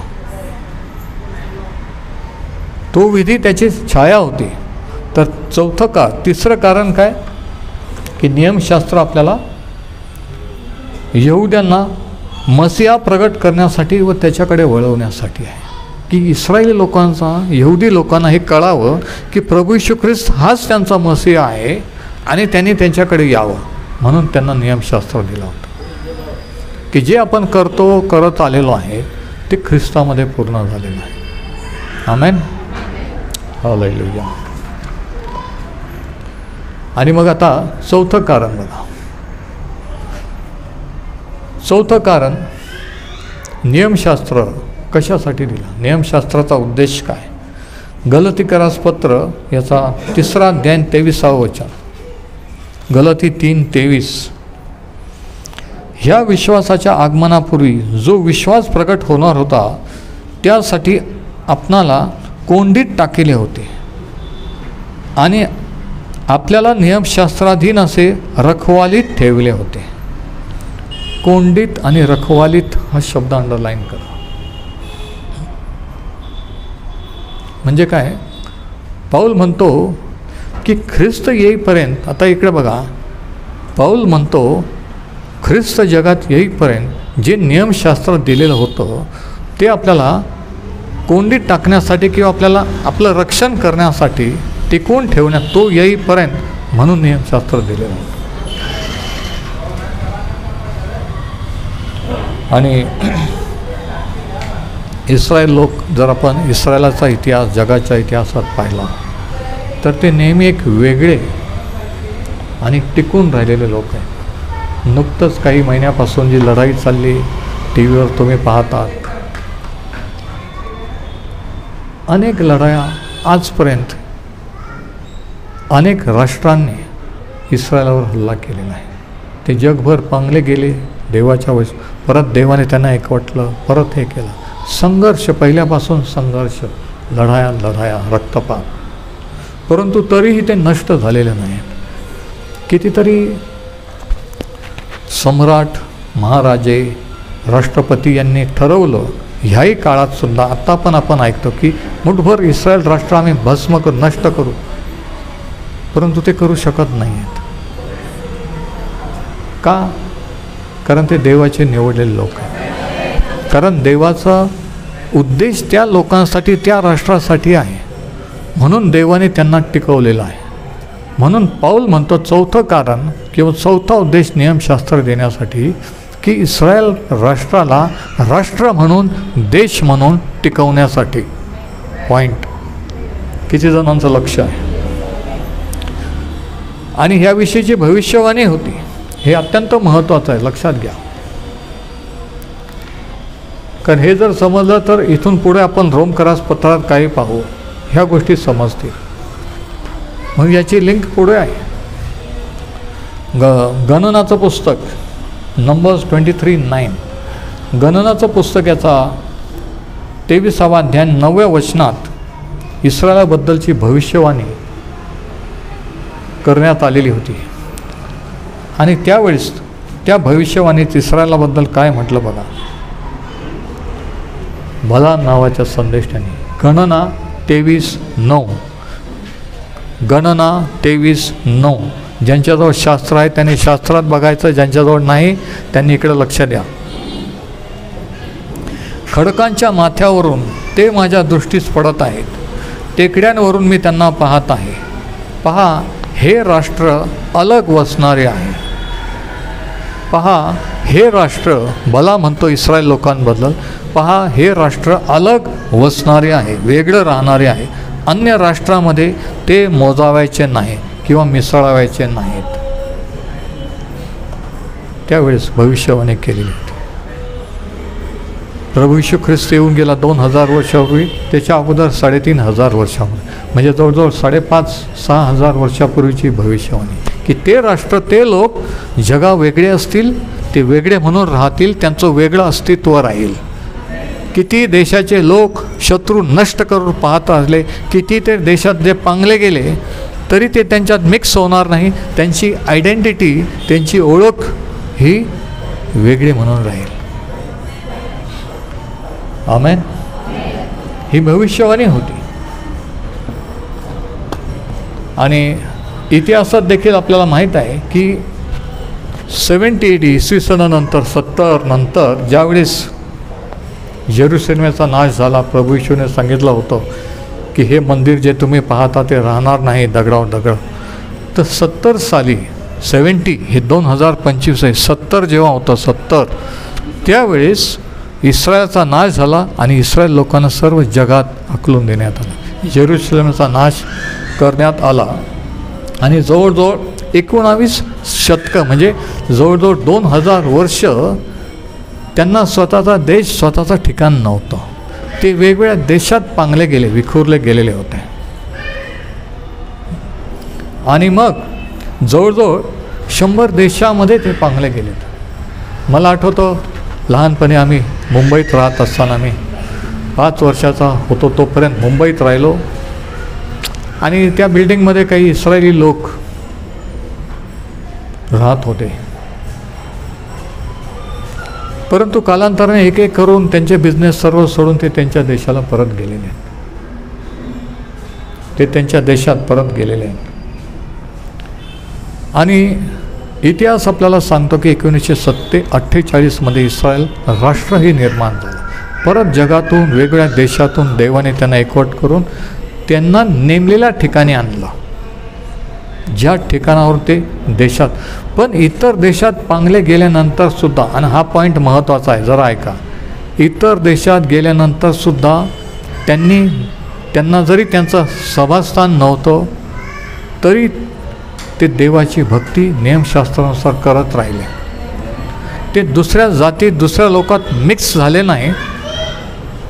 तो विधी त्याची छाया होती. तर तिसरं कारण काय की नियमशास्त्र आपल्याला यहुद्यांना मसीहा प्रगट करण्यासाठी व त्याच्याकडे वळवण्यासाठी आहे, की इस्रायली लोकांचा, यहुदी लोकांना हे कळावं की प्रभू येशू ख्रिस्त हाच त्यांचा मसीहा आहे आणि त्यांनी त्यांच्याकडे यावं. म्हणून त्यांना नियमशास्त्र दिलं होतं की जे आपण करत आलेलो आहे ते ख्रिस्तामध्ये पूर्ण झालेलं आहे. आमेन, हालेलुया. आणि मग आता चौथं कारण बघा. चौथं कारण, नियमशास्त्र कशासाठी दिलं? नियमशास्त्राचा उद्देश काय? गलतीकरास पत्र याचा 3रा अध्याय 23वा वचन, गलती 3:23. ह्या विश्वासाच्या आगमनापूर्वी जो विश्वास प्रकट होणार होता त्यासाठी आपणाला कोंडीत टाकले होते आणि आपल्याला नियमशास्त्राधीन असे रखवालीत ठेवले होते. कोंडीत आणि रखवालीत हा शब्द अंडरलाईन करा. म्हणजे काय? पाऊल म्हणतो की ख्रिस्त येईपर्यंत, आता इकडे बघा, पाऊल म्हणतो ख्रिस्त जगात येईपर्यंत जे नियमशास्त्र दिलेलं होतं ते आपल्याला कोंडीत टाकण्यासाठी किंवा आपल्याला आपलं रक्षण करण्यासाठी टिकवून ठेवण्यात, तो येईपर्यंत म्हणून नियमशास्त्र दिलेलं होतं. आणि इस्रायल लोक, जर आपण इस्रायलाचा इतिहास जगाच्या इतिहासात पाहिला तर ते नेहमी एक वेगळे आणि टिकून राहिलेले लोक आहेत. नुकतंच काही महिन्यापासून जी लढाई चालली टी व्हीवर तुम्ही पाहतात, अनेक लढाया आजपर्यंत अनेक राष्ट्रांनी इस्रायलावर हल्ला केलेला आहे. ते जगभर पांगले गेले देवाच्या परत देवाने त्यांना एकवटलं, परत हे केलं. संघर्ष, पहिल्यापासून संघर्ष, लढाया, रक्तपात, परंतु तरीही ते नष्ट झालेले नाही. कितीतरी सम्राट, महाराजे, राष्ट्रपती यांनी ठरवलं ह्याही काळातसुद्धा, आत्ता पण आपण ऐकतो की मुठभर इस्रायल राष्ट्र आम्ही भस्म करू, नष्ट करू, परंतु ते करू शकत नाही आहेत. का? कारण ते देवाचे निवडलेले लोक आहेत. कारण देवाचा उद्देश त्या लोकांसाठी, त्या राष्ट्रासाठी आहे, म्हणून देवाने त्यांना टिकवलेलं आहे. म्हणून पाऊल म्हणतो चौथं कारण किंवा चौथा उद्देश नियमशास्त्र देण्यासाठी की इस्रायल राष्ट्राला राष्ट्र म्हणून, देश म्हणून टिकवण्यासाठी. पॉईंट किती जणांचं लक्ष आहे. आणि ह्याविषयीची भविष्यवाणी होती. हे अत्यंत महत्त्वाचं आहे, लक्षात घ्या. कारण हे जर समजलं तर इथून पुढे आपण रोमकरास पत्रात काही पाहू, ह्या गोष्टी समजतील. मग याची लिंक पुढे आहे. गणनाचं पुस्तक नंबर्स 23:9. गणनाचं पुस्तक याचा 23वा अध्याय 9व्या वचनात इस्रायलाबद्दलची भविष्यवाणी करण्यात आलेली होती. आणि त्यावेळेस त्या भविष्यवाणीत इस्रायलाबद्दल काय म्हटलं बघा. भला नावाच्या संदेष्टाने गणना 23:9. गणना 23:9. ज्यांच्याजवळ शास्त्र आहे त्यांनी शास्त्रात बघायचं, ज्यांच्याजवळ नाही त्यांनी इकडे लक्ष द्या. खडकांच्या माथ्यावरून ते माझ्या दृष्टीस पडत आहेत, टेकड्यांवरून मी त्यांना पाहत आहे. पहा, हे राष्ट्र अलग वसणारे आहे. पहा, हे राष्ट्र, भला म्हणतो इस्रायल लोकांबद्दल, पहा हे राष्ट्र अलग वसणारे आहे, वेगळं राहणारे आहे. अन्य राष्ट्रामध्ये ते मोजावायचे नाही किंवा मिसळावायचे नाहीत. त्यावेळेस भविष्यवाणी केलेली होती. प्रभू येशू ख्रिस्त येऊन गेला 2000 वर्षापूर्वी, त्याच्या अगोदर 3500 वर्षापूर्वी, म्हणजे जवळजवळ 5,500-6 हजार वर्षापूर्वीची भविष्यवाणी की ते राष्ट्र, ते लोक जगा वेगळे असतील, ते वेगळे म्हणून राहतील, त्यांचं वेगळं अस्तित्व राहील. किती देशाचे लोक शत्रू नष्ट करून पाहत असले, किती ते देशात जे पांगले गेले, तरी ते त्यांच्यात मिक्स होणार नाही. त्यांची आयडेंटिटी, त्यांची ओळख ही वेगळी म्हणून राहील. आमेन. ही भविष्यवाणी होती. आणि इतिहासात देखील आपल्याला माहीत आहे की 70 AD इसवी सनानंतर 70 नंतर ज्यावेळेस जेरुसलेमचा नाश झाला, प्रभू येशूने सांगितलं होतं की हे मंदिर जे तुम्ही पाहता ते राहणार नाही दगडावर दगड. तर 70 साली 70, हे 2025 आहे, 70 जेव्हा होतं 70, त्यावेळेस इस्रायलचा नाश झाला आणि इस्रायल लोकांना सर्व जगात हकलून देण्यात आला. जेरुसलेमचा नाश करण्यात आला आणि जवळजवळ 19 शतकं म्हणजे जवळजवळ 2000 वर्ष त्यांना स्वतःचा देश, स्वतःचं ठिकाण नव्हतं. ते वेगवेगळ्या देशात पांगले गेले, विखुरले गेलेले होते. आणि मग जवळजवळ 100 देशामध्ये ते पांगले गेले. मला आठवतं लहानपणी आम्ही मुंबईत राहत असताना, मी 5 वर्षाचा होतो तोपर्यंत मुंबईत राहिलो आणि त्या बिल्डिंगमध्ये काही इस्रायली लोक राहत होते. परंतु कालांतराने एक एक करून त्यांचे बिझनेस सर्व सोडून ते त्यांच्या देशाला परत गेलेले आहेत. ते त्यांच्या देशात परत गेलेले आहेत. आणि इतिहास आपल्याला सांगतो की 1948 इस्रायल राष्ट्रही निर्माण झालं. परत जगातून, वेगवेगळ्या देशातून देवाने त्यांना एकवट करून त्यांना नेमलेल्या ठिकाणी आणलं, ज्या ठिकाणावर ते देशात. पण इतर देशात पांगले गेल्यानंतरसुद्धा, आणि हा पॉईंट महत्त्वाचा आहे, जरा ऐका, इतर देशात गेल्यानंतरसुद्धा त्यांना जरी त्यांचं सभास्थान नव्हतं तरी ते देवाची भक्ती नियमशास्त्रानुसार करत राहिले. ते दुसऱ्या जाती, दुसऱ्या लोकात मिक्स झाले नाही,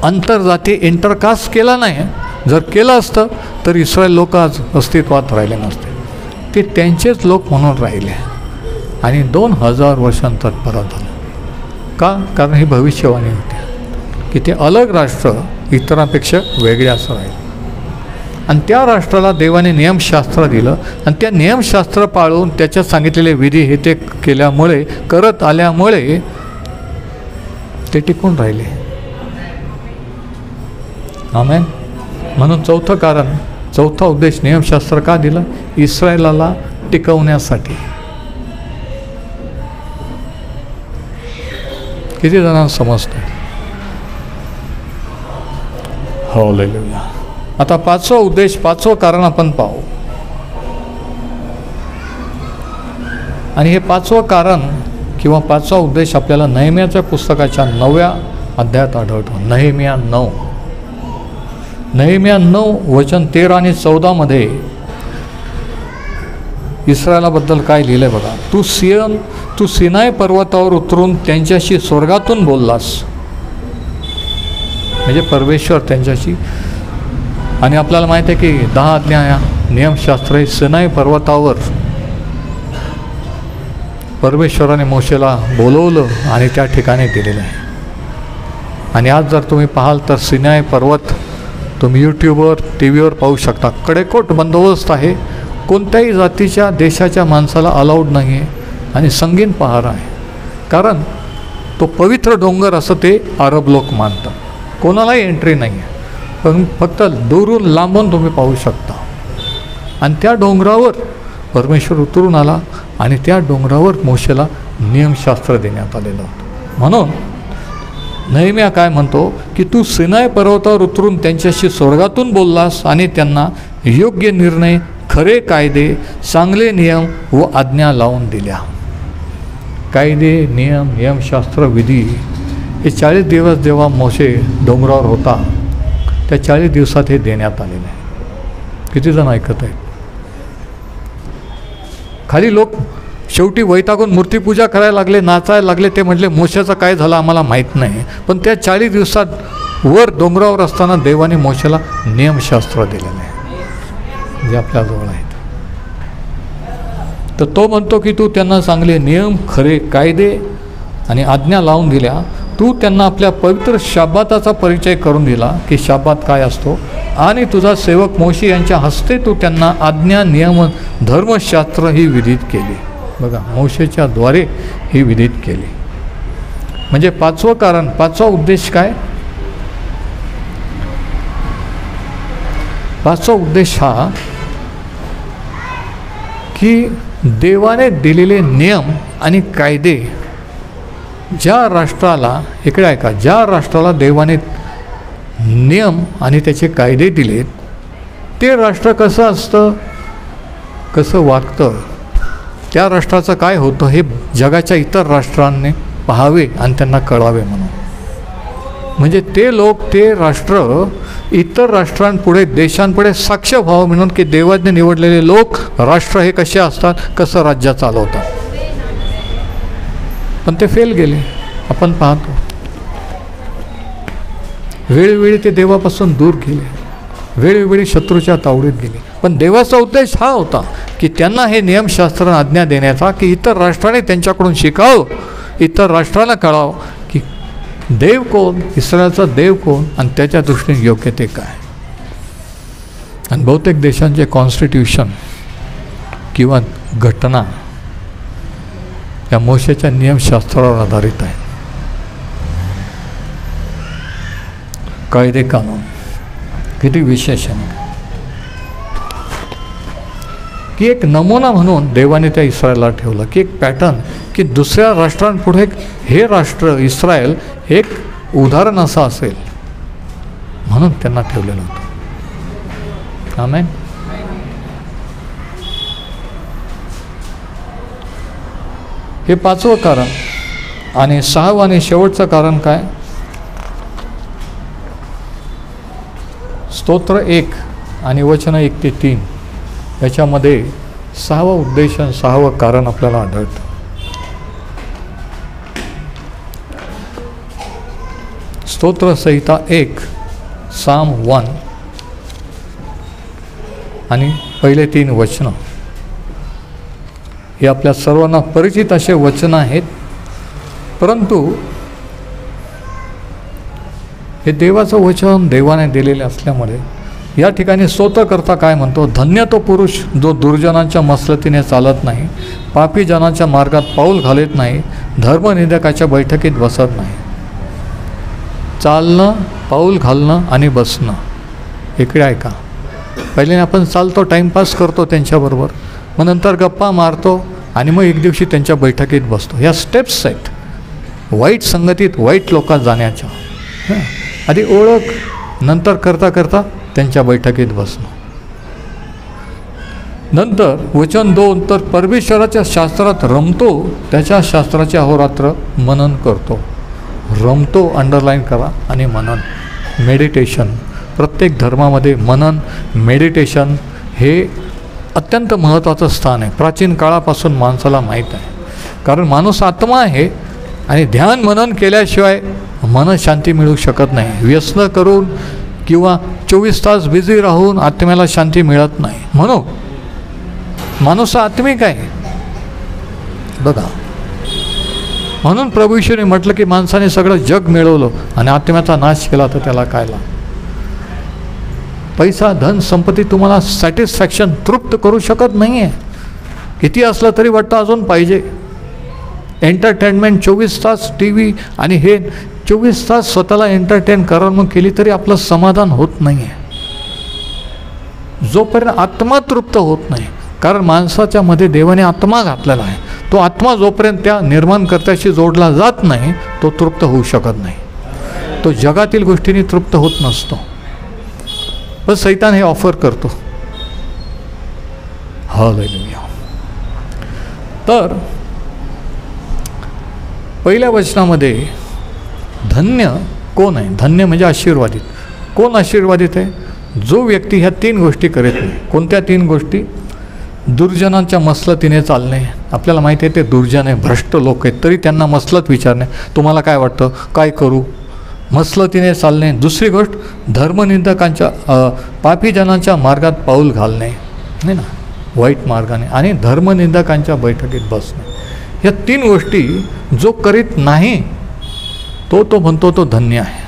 आंतरजाती इंटरकास्ट केला नाही. जर केलं असतं तर इस्रायल लोक आज अस्तित्वात राहिले नसते. ते त्यांचेच लोक म्हणून राहिले आणि 2000 वर्षांतर परत झालं. का? कारण ही भविष्यवाणी होती की ते अलग राष्ट्र इतरांपेक्षा वेगळे असं राहील. आणि त्या राष्ट्राला देवाने नियमशास्त्र दिलं आणि त्या नियमशास्त्र पाळून त्याच्यात सांगितलेले विधी हे ते केल्यामुळे, करत आल्यामुळे ते टिकून राहिले. आमेन. म्हणून चौथं कारण, चौथा उद्देश नियमशास्त्र का दिलं? इस्रायलाला टिकवण्यासाठी. किती जणांना समजतं? हालेलुया. आता पाचवा उद्देश, पाचवं कारण आपण पाहू. आणि हे पाचवं कारण किंवा पाचवा उद्देश आपल्याला नेहम्याच्या पुस्तकाच्या 9व्या अध्यायात आढळतो. नेहम्या 9 वचन 13 आणि 14 इस्रायलाबद्दल काय लिहिलं आहे बघा. तू सिनाय पर्वतावर उतरून त्यांच्याशी स्वर्गातून बोललास, म्हणजे परमेश्वर त्यांच्याशी. आणि आपल्याला माहिती आहे की 10 आज्ञा नियमशास्त्र हे सिनाय पर्वतावर परमेश्वराने मोशेला बोलवलं आणि त्या ठिकाणी दिलेलं आहे. आणि आज जर तुम्ही पाहाल तर सिनाय पर्वत तुम्ही यूट्यूबवर, टी व्हीवर पाहू शकता. कडेकोट बंदोबस्त आहे, कोणत्याही जातीच्या देशाच्या माणसाला अलाउड नाही आहे. आणि संगीन पहार आहे, कारण तो पवित्र डोंगर असं ते अरब लोक मानतात. कोणालाही एंट्री नाही आहे, पण फक्त दूरून लांबून तुम्ही पाहू शकता. आणि त्या डोंगरावर परमेश्वर उतरून आला आणि त्या डोंगरावर मोशेला नियमशास्त्र देण्यात आलेलं होतं. म्हणून नेहम्या काय म्हणतो की तू सिनाय पर्वतावर उतरून त्यांच्याशी स्वर्गातून बोललास आणि त्यांना योग्य निर्णय, खरे कायदे, चांगले नियम व आज्ञा लावून दिल्या. कायदे, नियम, नियमशास्त्र, विधी हे 40 दिवस जेव्हा मोशे डोंगरावर होता त्या 40 दिवसात हे देण्यात आलेलं आहे. किती जण ऐकत आहेत? खाली लोक शेवटी वैतागून मूर्तीपूजा करायला लागले, नाचायला लागले. ते म्हटले मोशेचं काय झालं आम्हाला माहीत नाही. पण त्या 40 दिवसात वर डोंगरावर असताना देवाने मोशेला नियमशास्त्र दिलेलं आहे, जे आपल्याजवळ आहेत. तर तो म्हणतो की तू त्यांना चांगले नियम, खरे कायदे आणि आज्ञा लावून दिल्या. तू त्यांना आपल्या पवित्र शाबाताचा परिचय करून दिला की शाबात काय असतो. आणि तुझा सेवक मोशे यांच्या हस्ते तू त्यांना आज्ञा, नियम, धर्मशास्त्र ही विधित केली. बघा, मोशेच्या द्वारे ही विधित केली. म्हणजे पाचवं कारण, पाचवा उद्देश काय? पाचवा उद्देश हा की देवाने दिलेले नियम आणि कायदे ज्या राष्ट्राला, इकडे ऐका, ज्या राष्ट्राला देवाने नियम आणि त्याचे कायदे दिलेत ते राष्ट्र कसं असतं, कसं वागतं, त्या राष्ट्राचं काय होतं हे जगाच्या इतर राष्ट्रांनी पाहावे आणि त्यांना कळावे म्हणून. म्हणजे ते लोक, ते राष्ट्र इतर राष्ट्रांपुढे, देशांपुढे साक्ष व्हावं म्हणून की देवाने निवडलेले लोक, राष्ट्र हे कसे असतात, कसं राज्य चालवतात. पण ते फेल गेले. आपण पाहतो वेळोवेळी ते देवापासून दूर गेले, वेळोवेळी शत्रूच्या तावडीत गेले. पण देवाचा उद्देश हा होता की त्यांना हे नियमशास्त्र आज्ञा देण्याचा की इतर राष्ट्राने त्यांच्याकडून शिकावं, इतर राष्ट्राला कळावं की देव कोण, इस्रायलचा देव कोण आणि त्याच्या दृष्टीने योग्य ते काय. आणि बहुतेक देशांचे कॉन्स्टिट्यूशन किंवा घटना या मोशेच्या नियमशास्त्रावर आधारित आहे. कायदे कानून किती विशेष आहे की एक नमुना म्हणून देवाने त्या इस्रायलला ठेवलं, की एक पॅटर्न, की दुसऱ्या राष्ट्रांपुढे हे राष्ट्र इस्रायल एक उदाहरण असं असेल म्हणून त्यांना ठेवलेलं होतं. आमेन. हे पाचवं कारण. आणि सहावं आणि शेवटचं कारण काय? स्तोत्र 1 आणि वचन 1 ते 3 याच्यामध्ये सहावा उद्देश आणि सहावं कारण आपल्याला आढळतं. स्तोत्र संहिता 1 साम 1 आणि पहिले 3 वचनं हे आपल्या सर्वांना परिचित असे वचन आहेत. परंतु हे देवाचं वचन देवाने दिलेले असल्यामुळे या ठिकाणी स्तोत्रकर्ता काय म्हणतो? धन्य तो पुरुष जो दुर्जनांच्या मसलतीने चालत नाही, पापी जनांच्या मार्गात पाऊल घालत नाही, धर्मनिंदकाच्या बैठकीत बसत नाही. चालणं, पाऊल घालणं आणि बसणं. इकडे ऐका, पहिले आपण चालतो, टाईमपास करतो त्यांच्याबरोबर, मग नंतर गप्पा मारतो आणि मग एक दिवशी त्यांच्या बैठकीत बसतो. ह्या स्टेप्स आहेत. वाईट संगतीत वाईट लोकात जाण्याच्या. आधी ओळख, नंतर करता करता त्यांच्या बैठकीत बसणं. नंतर वचन 2, तर परमेश्वराच्या शास्त्रात रमतो, त्याच्या शास्त्राचे अहोरात्र मनन करतो. रमतो अंडरलाईन करा, आणि मनन, मेडिटेशन. प्रत्येक धर्मामध्ये मनन, मेडिटेशन हे अत्यंत महत्त्वाचं स्थान आहे. प्राचीन काळापासून माणसाला माहीत आहे, कारण माणूस आत्मा आहे आणि ध्यान मनन केल्याशिवाय मनशांती मिळू शकत नाही. व्यसन करून किंवा 24 तास बिझी राहून आत्म्याला शांती मिळत नाही. म्हणून माणूस आत्मिक आहे बघा. म्हणून प्रभू येशूने म्हटलं की माणसाने सगळं जग मिळवलं आणि आत्म्याचा नाश केला तर त्याला काय लाभ. पैसा, धन, संपत्ती तुम्हाला सॅटिस्फॅक्शन, तृप्त करू शकत नाही आहे. किती असलं तरी वाटतं अजून पाहिजे. एंटरटेनमेंट 24 तास टी व्ही आणि हे 24 तास स्वतःला एंटरटेन करमणूक केली तरी आपलं समाधान होत नाही आहे. जोपर्यंत आत्मा तृप्त होत नाही, कारण माणसाच्या मध्ये देवाने आत्मा घातलेला आहे, तो आत्मा जोपर्यंत त्या निर्माणकर्त्याशी जोडला जात नाही तो तृप्त होऊ शकत नाही. तो जगातील गोष्टींनी तृप्त होत नसतो. पण सैतान हे ऑफर करतो. हालेलुया. तर पहिल्या वचनामध्ये धन्य कोण आहे? धन्य म्हणजे आशीर्वादित. कोण आशीर्वादित आहे? जो व्यक्ती ह्या 3 गोष्टी करीत नाही. कोणत्या 3 गोष्टी? दुर्जनांच्या मसलतीने चालणे. आपल्याला माहिती आहे ते दुर्जन आहे, भ्रष्ट लोक आहेत, तरी त्यांना मसलत विचारणे, तुम्हाला काय वाटतं, काय करू, मसलतीने चालणे. दुसरी गोष्ट, धर्मनिंदकांच्या पापी जनांच्या मार्गात पाऊल घालणे, नाही ना, वाईट मार्गाने, आणि धर्मनिंदकांच्या बैठकीत बसणे. ह्या 3 गोष्टी जो करीत नाही तो म्हणतो तो धन्य आहे.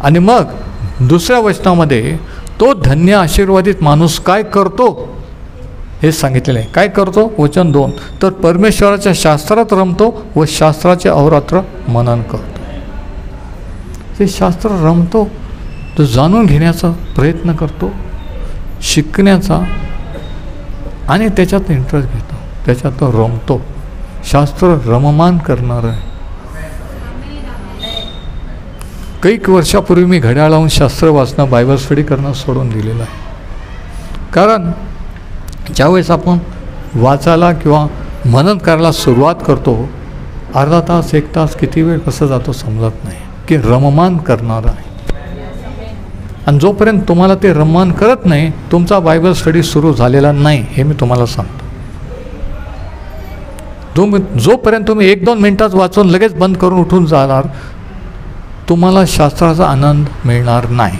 आणि मग दुसऱ्या वचनामध्ये तो धन्य आशीर्वादित माणूस काय करतो हे सांगितलेलं आहे. काय करतो? वचन 2, तर परमेश्वराच्या शास्त्रात रमतो व शास्त्राचे अहोरात्र मनन करतो. ते शास्त्र रमतो, तो जाणून घेण्याचा प्रयत्न करतो, शिकण्याचा, आणि त्याच्यात इंटरेस्ट घेतो, त्याच्यात तो रमतो. शास्त्र रममान करणार आहे. काही वर्षापूर्वी मी घड्याळ लावून शास्त्र वाचणं, बायबल स्टडी करणं सोडून दिलेलं आहे. कारण ज्यावेळेस आपण वाचायला किंवा मनन करायला सुरुवात करतो, अर्धा तास 1 तास किती वेळ कसं जातो समजत नाही, की रममान करणार आहे. आणि जोपर्यंत तुम्हाला ते रममान करत नाही तुमचा बायबल स्टडी सुरू झालेला नाही, हे मी तुम्हाला सांगतो. जोपर्यंत तुम्ही 1-2 मिनटात वाचून लगेच बंद करून उठून जाणार, तुम्हाला शास्त्राचा आनंद मिळणार नाही.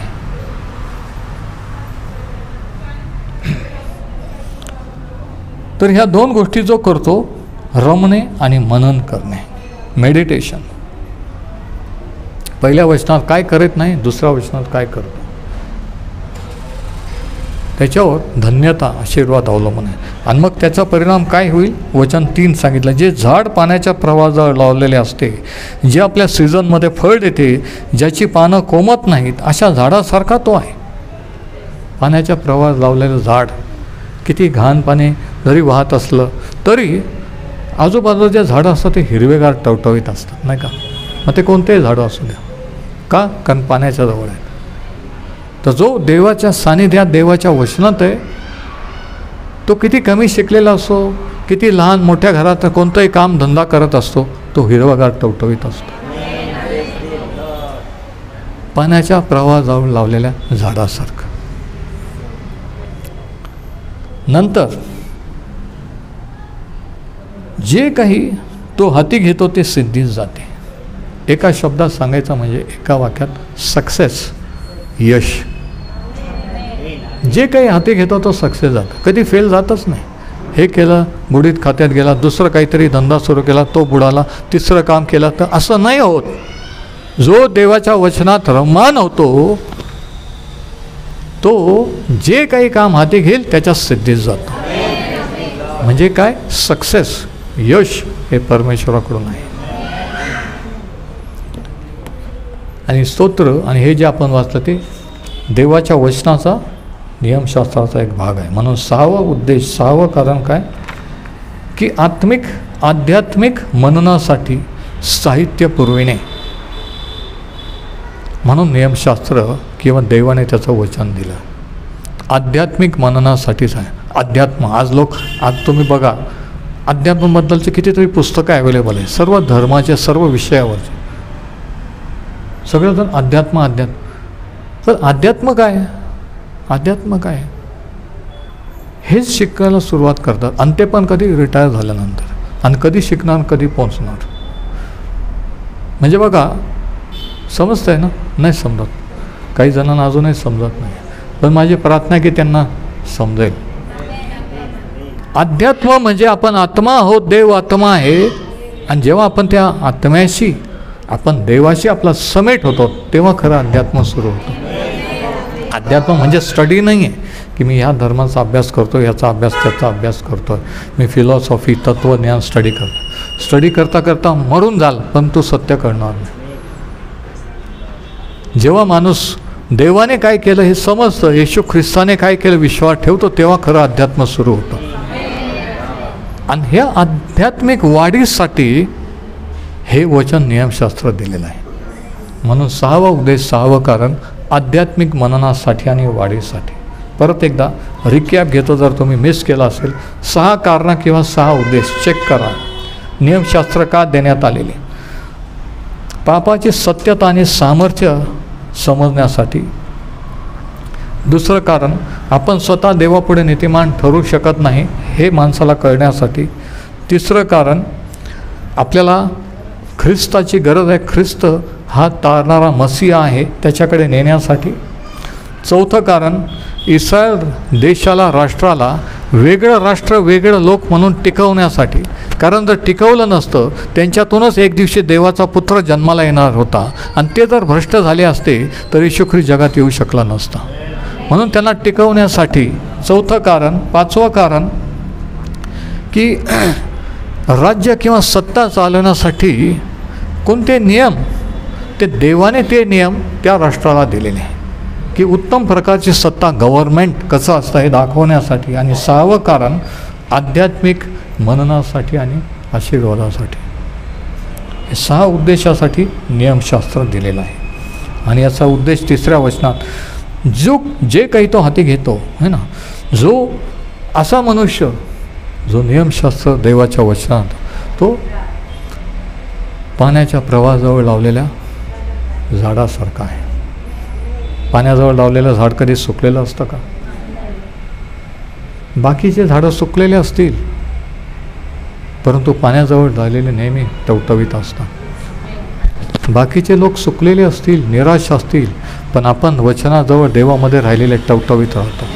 तर ह्या 2 गोष्टी जो करतो, रमणे आणि मनन करणे, मेडिटेशन. पहिल्या वचनात काय करत नाही, दुसऱ्या वचनात काय करतो, त्याच्यावर धन्यता, आशीर्वाद अवलंबून आहे. आणि मग त्याचा परिणाम काय होईल? वचन 3 सांगितलं, जे झाड पाण्याच्या प्रवाहाजवळ लावलेले असते, जे आपल्या सीझनमध्ये फळ देते, ज्याची पानं कोमत नाहीत, अशा झाडासारखा तो आहे. पाण्याच्या प्रवाहात लावलेलं झाड, किती घाण पाणी जरी वाहत असलं तरी आजूबाजूचे झाडं असतात ते हिरवेगार टवटवीत असतात, नाही का? मग ते कोणतेही झाडं असू द्या, का? कारण पाण्याच्या जवळ आहे. तर जो देवाच्या सानिध्यात, देवाच्या वचनात आहे, तो किती कमी शिकलेला असो, किती लहान मोठ्या घरात कोणतंही काम धंदा करत असतो, तो हिरवागार टवटवीत असतो, पाण्याच्या प्रवाहाजवळ लावलेल्या झाडासारखं. नंतर जे काही तो हाती घेतो ते सिद्धीस जाते. एका शब्दात सांगायचं म्हणजे, एका वाक्यात, सक्सेस, यश. जे काही हाती घेतो तो सक्सेस जातो, कधी फेल जातच नाही. हे केलं, बुडीत खात्यात गेला, दुसरं काहीतरी धंदा सुरू केला, तो बुडाला, तिसरं काम केलं, तर असं नाही होत. जो देवाच्या वचनात रममान होतो तो जे काही काम हाती घेईल त्याच्या सिद्धीस जातो. म्हणजे काय? सक्सेस, यश हे परमेश्वराकडून आहे. आणि स्तोत्र आणि हे जे आपण वाचलं ते देवाच्या वचनाचा, नियमशास्त्राचा एक भाग आहे. म्हणून 6वा उद्देश, 6वं कारण काय? की आत्मिक आध्यात्मिक मननासाठी साहित्य पुरविणे, म्हणून नियमशास्त्र किंवा देवाने त्याचं वचन दिलं. आध्यात्मिक मननासाठीच आहे. अध्यात्म आज तुम्ही बघा, अध्यात्माबद्दलचे कितीतरी पुस्तकं अवेलेबल आहे, सर्व धर्माच्या सर्व विषयावरचे. सगळेजण अध्यात्म. तर अध्यात्म काय हेच शिकायला सुरुवात करतात, आणि ते पण कधी रिटायर झाल्यानंतर. आणि कधी शिकणार, कधी पोचणार. म्हणजे बघा, समजतंय ना? नाही समजत. काही जणांना अजूनही समजत नाही, पण माझी प्रार्थना आहे की त्यांना समजेल. अध्यात्म म्हणजे आपण आत्मा आहोत, देव आत्मा आहे. आणि जेव्हा आपण त्या आत्म्याशी, आपण देवाशी आपला समेट होतो, तेव्हा खरं अध्यात्म सुरू होतं. अध्यात्म म्हणजे स्टडी नाही आहे की मी ह्या धर्माचा अभ्यास करतो, ह्याचा अभ्यास, त्याचा अभ्यास करतो, मी फिलॉसॉफी, तत्त्वज्ञान स्टडी करतो. स्टडी करता करता मरून जाल, पण तू सत्य कळणार नाही. जेव्हा माणूस देवाने काय केलं हे समजतं, येशू ख्रिस्ताने काय केलं विश्वास ठेवतो, तेव्हा खरं अध्यात्म सुरू होतं. आणि ह्या आध्यात्मिक वाढीसाठी हे वचन नियमशास्त्र दिलेलं आहे. म्हणून 6वा उद्देश, 6वं कारण आध्यात्मिक मननासाठी आणि वाढीसाठी. परत एकदा रिकॅप घेतो, जर तुम्ही मिस केला असेल. 6 कारणं किंवा 6 उद्देश चेक करा. नियमशास्त्र का देण्यात आलेले? पापाची सत्यता आणि सामर्थ्य समजण्यासाठी. दुसरं कारण, आपण स्वतः देवापुढे नीतिमान ठरू शकत नाही हे माणसाला कळण्यासाठी. तिसरं कारण, आपल्याला ख्रिस्ताची गरज आहे, ख्रिस्त हा तारणारा मसीहा आहे, त्याच्याकडे नेण्यासाठी. चौथं कारण, इस्रायल देशाला, राष्ट्राला वेगळं राष्ट्र, वेगळं लोक म्हणून टिकवण्यासाठी. कारण जर टिकवलं नसतं, त्यांच्यातूनच एक दिवशी देवाचा पुत्र जन्माला येणार होता, आणि ते जर भ्रष्ट झाले असते तर येशू ख्रिस्त जगात येऊ शकला नसता. म्हणून त्यांना टिकवण्यासाठी. चौथं कारण. 5वं कारण की राज्य किंवा सत्ता चालवण्यासाठी कोणते नियम, ते देवाने ते नियम त्या राष्ट्राला दिलेले आहे की उत्तम प्रकारची सत्ता, गव्हर्नमेंट कसं असतं हे दाखवण्यासाठी. आणि 6वं कारण, आध्यात्मिक मननासाठी आणि आशीर्वादासाठी. हे 6 उद्देशासाठी नियमशास्त्र दिलेलं आहे. आणि याचा उद्देश 3ऱ्या वचनात, जे काही तो हाती घेतो है ना, जो असा मनुष्य जो नियमशास्त्र देवाच्या वचनात, तो पाण्याच्या प्रवाहाजवळ लावलेल्या झाडासारखा आहे. पाण्याजवळ लावलेलं झाड कधी सुकलेलं असतं का? बाकीचे झाडं सुकलेले असतील, परंतु पाण्याजवळ लावलेले नेहमी टवटवीत असतात. बाकीचे लोक सुकलेले असतील, निराश असतील, पण आपण वचनाजवळ देवामध्ये राहिलेले टवटवीत राहतो.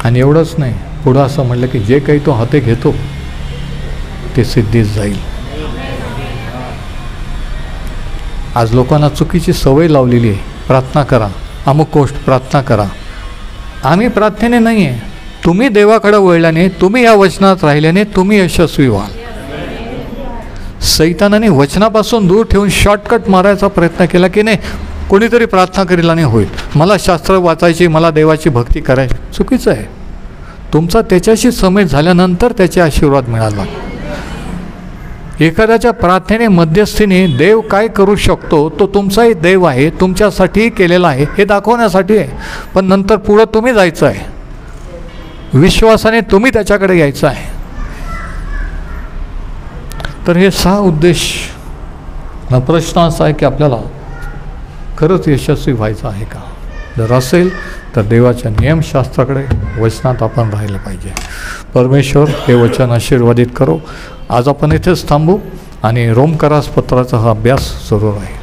आणि एवढंच नाही, पुढं असं म्हटलं की जे काही तो हाती घेतो ते सिद्धीच जाईल. आज लोकांना चुकीची सवय लावलेली आहे, प्रार्थना करा, अमुक गोष्ट प्रार्थना करा. आम्ही प्रार्थनेने नाही आहे, तुम्ही देवाकडे वळल्याने, तुम्ही या वचनात राहिल्याने तुम्ही यशस्वी व्हाल. सैतानाने वचनापासून दूर ठेवून शॉर्टकट मारायचा प्रयत्न केला की नाही, कोणीतरी प्रार्थना करील आणि होईल, मला शास्त्र वाचायची, मला देवाची भक्ती करायची. चुकीचं आहे. तुमचा त्याच्याशी समेट झाल्यानंतर त्याचे आशीर्वाद मिळाला. एखाद्याच्या प्रार्थनेने, मध्यस्थीने देव काय करू शकतो, तो तुमचाही देव आहे, तुमच्यासाठीही केलेला आहे हे दाखवण्यासाठी आहे. पण नंतर पुढं तुम्ही जायचं आहे, विश्वासाने तुम्ही त्याच्याकडे यायचं आहे. तर हे 6 उद्देश. प्रश्न असा आहे की आपल्याला खरंच यशस्वी व्हायचं आहे का? जर असेल तर देवाच्या नियमशास्त्राकडे, वचनात आपण राहिलं पाहिजे. परमेश्वर हे वचन आशीर्वादित करो. आज आपण इथेच थांबू आणि रोमकरास पत्राचा हा अभ्यास सुरू राहील.